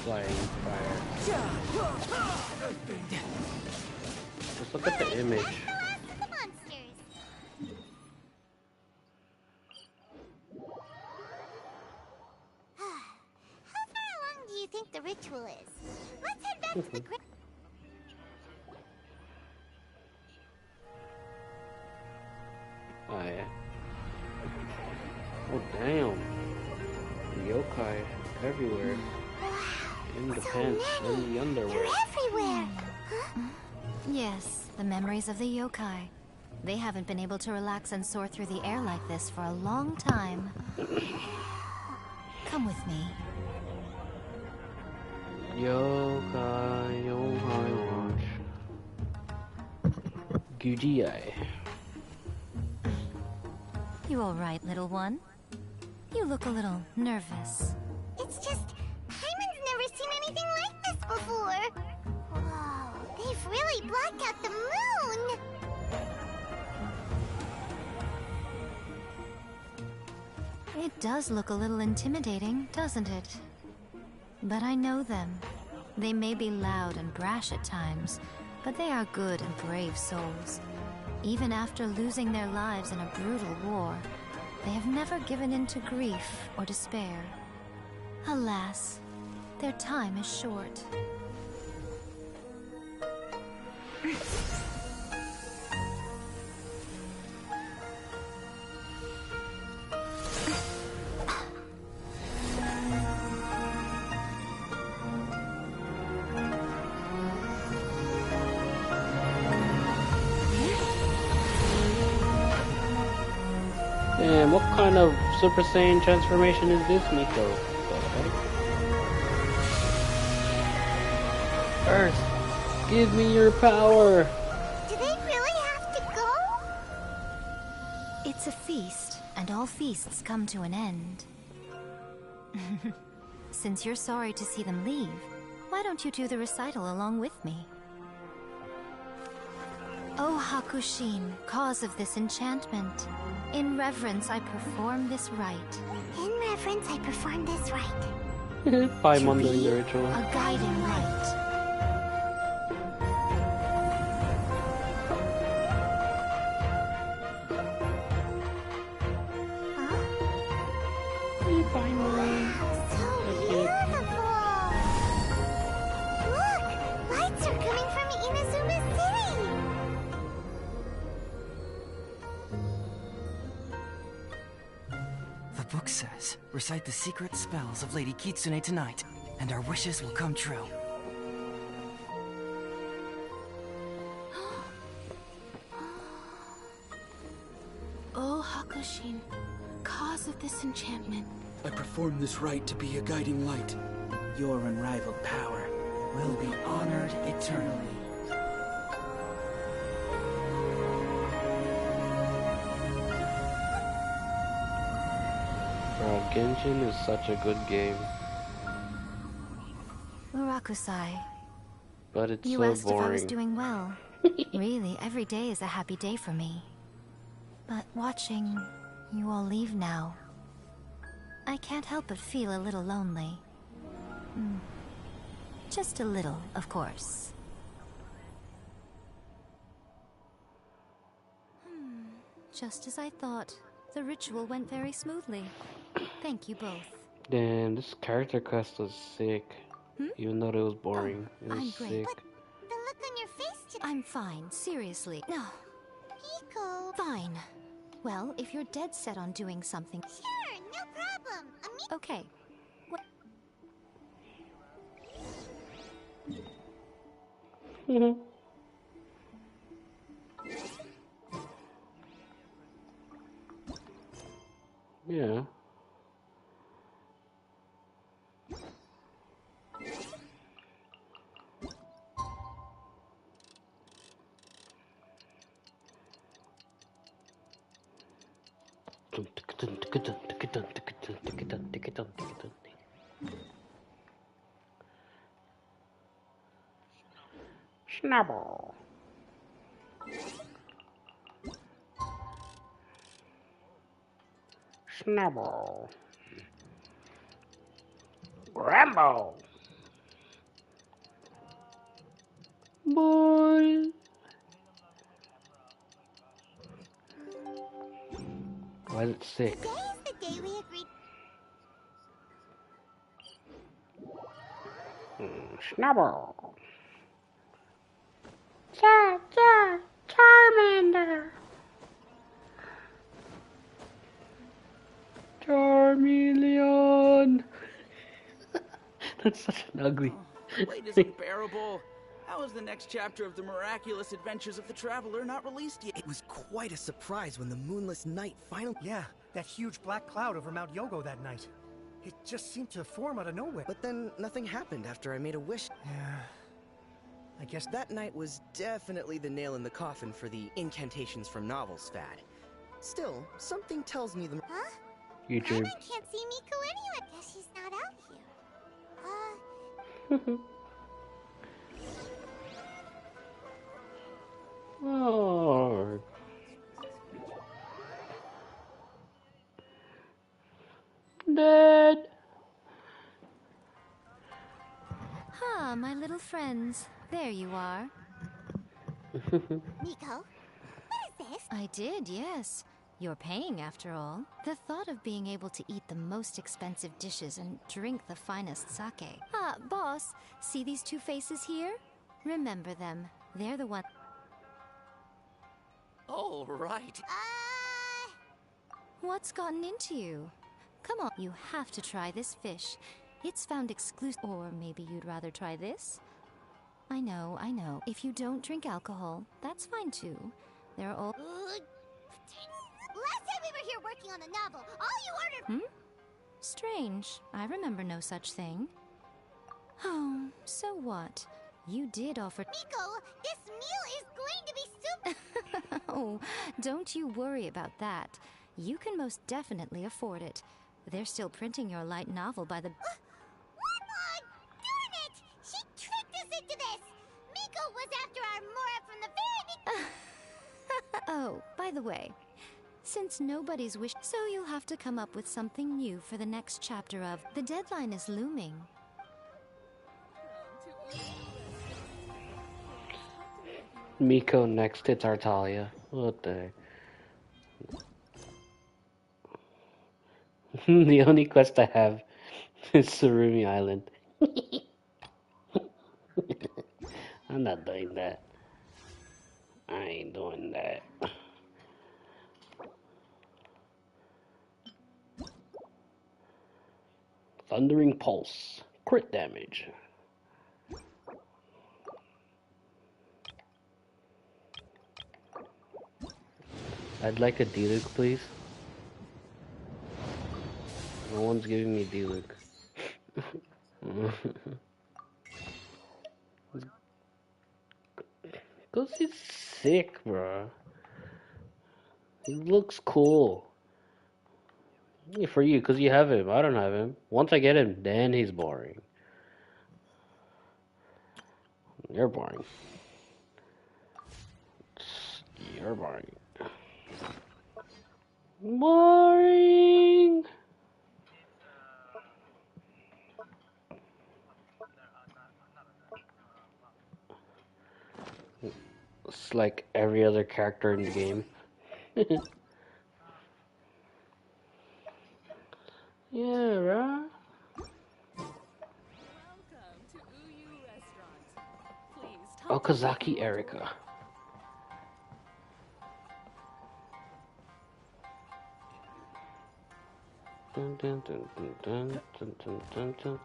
flying fire? Just look at the image. The monsters. How far along do you think the ritual is? Let's head back to the crypt. Oh yeah. Oh damn. Yokai everywhere. In the pants, in the underwear. Everywhere! Yes, the memories of the yokai. They haven't been able to relax and soar through the air like this for a long time. Come with me. Yokai, yokai watch. Guji eye. You alright, little one? You look a little nervous. It's just, Hyman's never seen anything like this before. Whoa, they've really blacked out the moon! It does look a little intimidating, doesn't it? But I know them. They may be loud and brash at times, but they are good and brave souls. Even after losing their lives in a brutal war, they have never given in to grief or despair. Alas, their time is short. Damn, what kind of Super Saiyan transformation is this, Miko? The heck? Earth, give me your power! Do they really have to go? It's a feast, and all feasts come to an end. Since you're sorry to see them leave, why don't you do the recital along with me? O Hakushin, cause of this enchantment, in reverence I perform this rite. In reverence, I perform this rite. Paimon doing the ritual. A guiding light. So beautiful! Look! Lights are coming from Inazuma City! The book says, recite the secret spells of Lady Kitsune tonight, and our wishes will come true. O Hakushin, cause of this enchantment. I perform this rite to be a guiding light. Your unrivaled power will be honored eternally. Bro, Genshin is such a good game. Urakusai, But it's you so asked if I was boring. doing well. Really, every day is a happy day for me. But watching you all leave now, I can't help but feel a little lonely. Just a little, of course. Just as I thought, the ritual went very smoothly. Thank you both. Damn, this character quest was sick. Even though it was boring, it was I'm great. sick. The look on your face today. I'm fine, seriously. No. Miko. Fine. Well, if you're dead set on doing something... Sure, no problem. Okay. Yeah. Snubble. Snubble. Rambo. Boy. Why is it sick? Today is the day we agreed. Snubble. Charmander. Charmeleon. That's such an ugly. The wait is unbearable. How is the next chapter of the miraculous adventures of the Traveler not released yet? It was quite a surprise when the moonless night finally... Yeah, that huge black cloud over Mount Yogo that night. It just seemed to form out of nowhere. But then nothing happened after I made a wish. Yeah. I guess that night was definitely the nail in the coffin for the incantations from novels fad. Still, something tells me the... Huh? YouTube. I can't see Miko anywhere. Guess she's not out here. Oh. Dead. Ah, my little friends. There you are. Miko, what is this? I did, yes. You're paying after all. The thought of being able to eat the most expensive dishes and drink the finest sake. Ah, boss, see these two faces here? Remember them. They're the ones. Oh, right. What's gotten into you? Come on, you have to try this fish. It's found exclusive. Or maybe you'd rather try this? I know, I know. If you don't drink alcohol, that's fine too. They're all... Last time we were here working on the novel, all you ordered... Strange. I remember no such thing. Oh, so what? You did offer... Miko, this meal is going to be super... Oh, don't you worry about that. You can most definitely afford it. They're still printing your light novel by the... Darn it! She tricked us into this! Miko was after our Mora from the very beginning! Oh, by the way, since nobody's wish... So you'll have to come up with something new for the next chapter of... The deadline is looming. Miko next to Tartaglia. What the heck? The only quest I have is Surumi Island. I'm not doing that. I ain't doing that. Thundering Pulse. Crit damage. I'd like a D-Luke, please. No one's giving me D-Luke. Cause he's sick, bro. He looks cool. Yeah, for you, cause you have him. I don't have him. Once I get him, then he's boring. You're boring. You're boring. Boring. It's like every other character in the game. Yeah, right? Okazaki Erika. Dun, dun, dun, dun, dun, dun, dun, dun.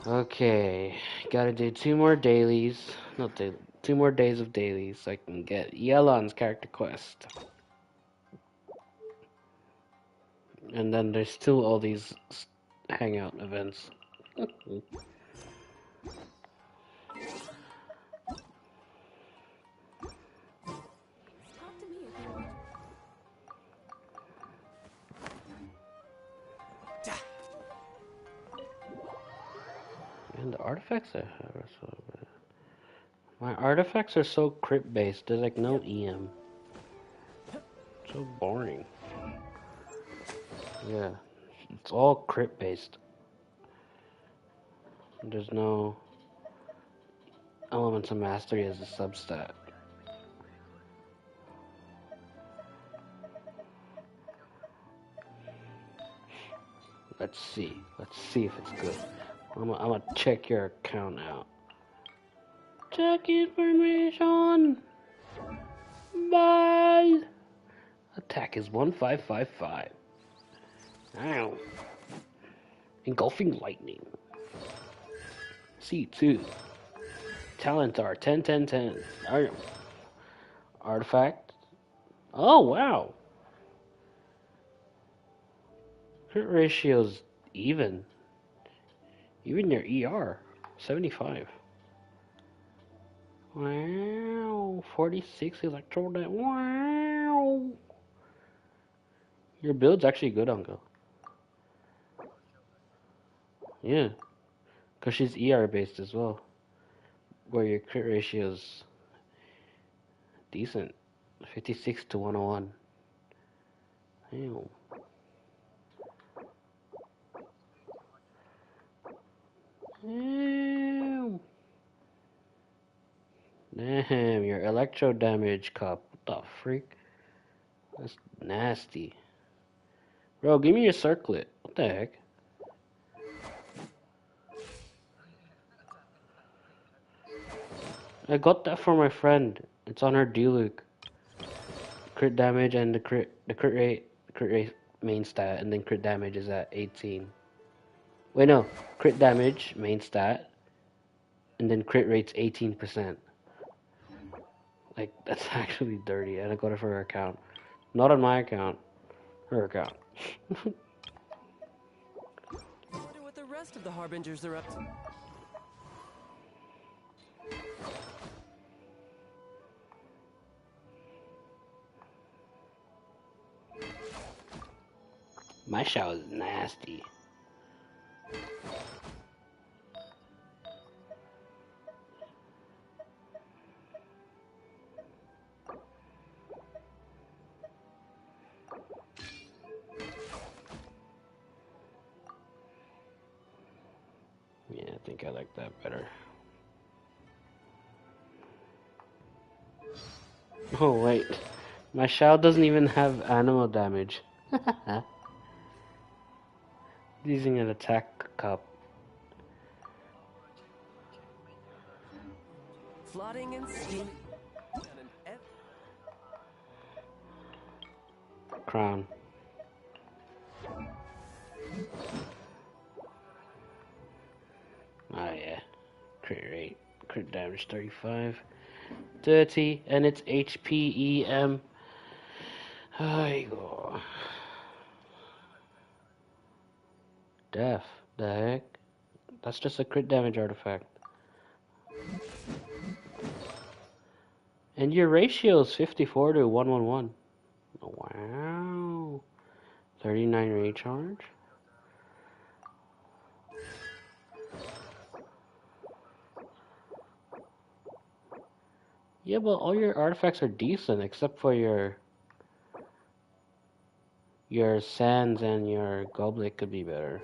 Okay, gotta do 2 more dailies. Not daily, 2 more days of dailies so I can get Yelon's character quest. And then there's still all these hangout events. And the artifacts I have are so bad. My artifacts are so crit based, there's like no EM. So boring. Yeah, it's all crit based. There's no elements of mastery as a substat. Let's see. Let's see if it's good. I'm gonna check your account out. Check information. Bye. Attack is 1555. Ow. Engulfing lightning. C2. Talents are 10, 10, 10. Artifact. Oh, wow. Crit ratio's even. Even your ER. 75. Wow. 46 electro net. Wow. Your build's actually good, Uncle. Yeah. Because she's ER based as well. Where your crit ratio's decent. 56 to 101. Damn. Damn. Damn, your electro damage cup. What the freak? That's nasty. Bro, give me your circlet. What the heck? I got that for my friend. It's on her D-Luke. Crit damage and the crit rate main stat, and then crit damage is at 18. Wait, no. Crit damage main stat, and then crit rate's 18%. Like, that's actually dirty, and I got it for her account. Not on my account. Her account. I wonder what the rest of the Harbingers are up to. My shower is nasty. Yeah, I think I like that better. Oh wait, my shell doesn't even have animal damage. Using an attack cup. Flooding and steaming. Crown. Oh yeah, crit rate, crit damage 35, 30, and it's HPEM. There you go. Death. The heck? That's just a crit damage artifact. And your ratio is 54 to 111. Wow. 39 recharge. Yeah, but all your artifacts are decent except for your sands and your goblet could be better.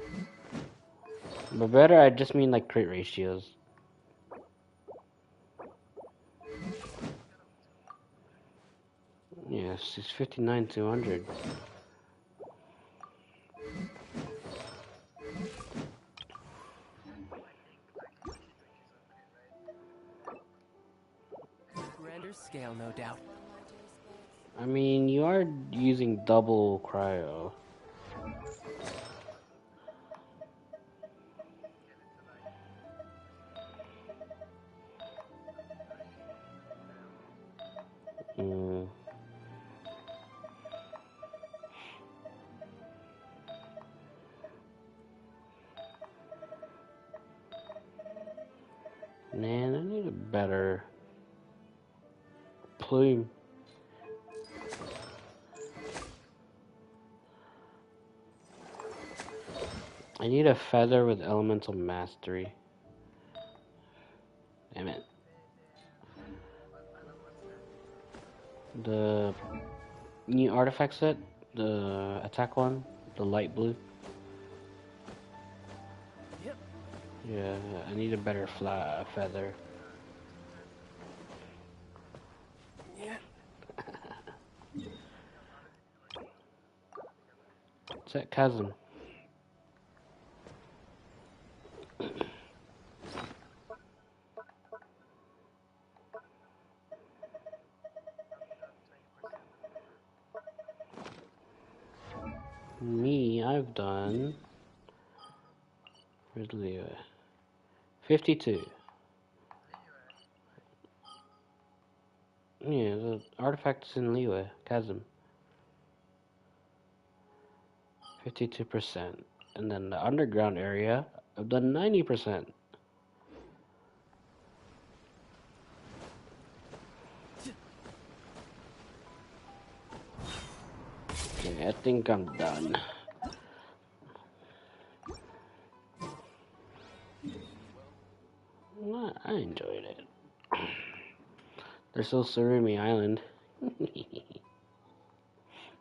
But better, I just mean like crit ratios. Yes, it's 59 to 100. Grander scale, no doubt. I mean, you are using double cryo. Mm. Man, I need a better plume. I need a feather with elemental mastery. Damn it. The new artifact set, the attack one, the light blue. Yep. Yeah, I need a better feather. Yeah. It's that chasm. Me, I've done. Where's Leo? 52. Yeah, the artifact's in Liyue, Chasm. 52%. And then the underground area, I've done 90%. Okay, I think I'm done. Well, I enjoyed it. There's still Surumi Island.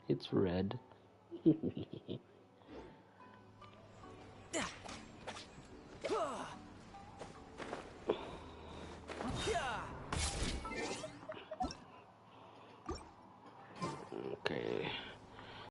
It's red.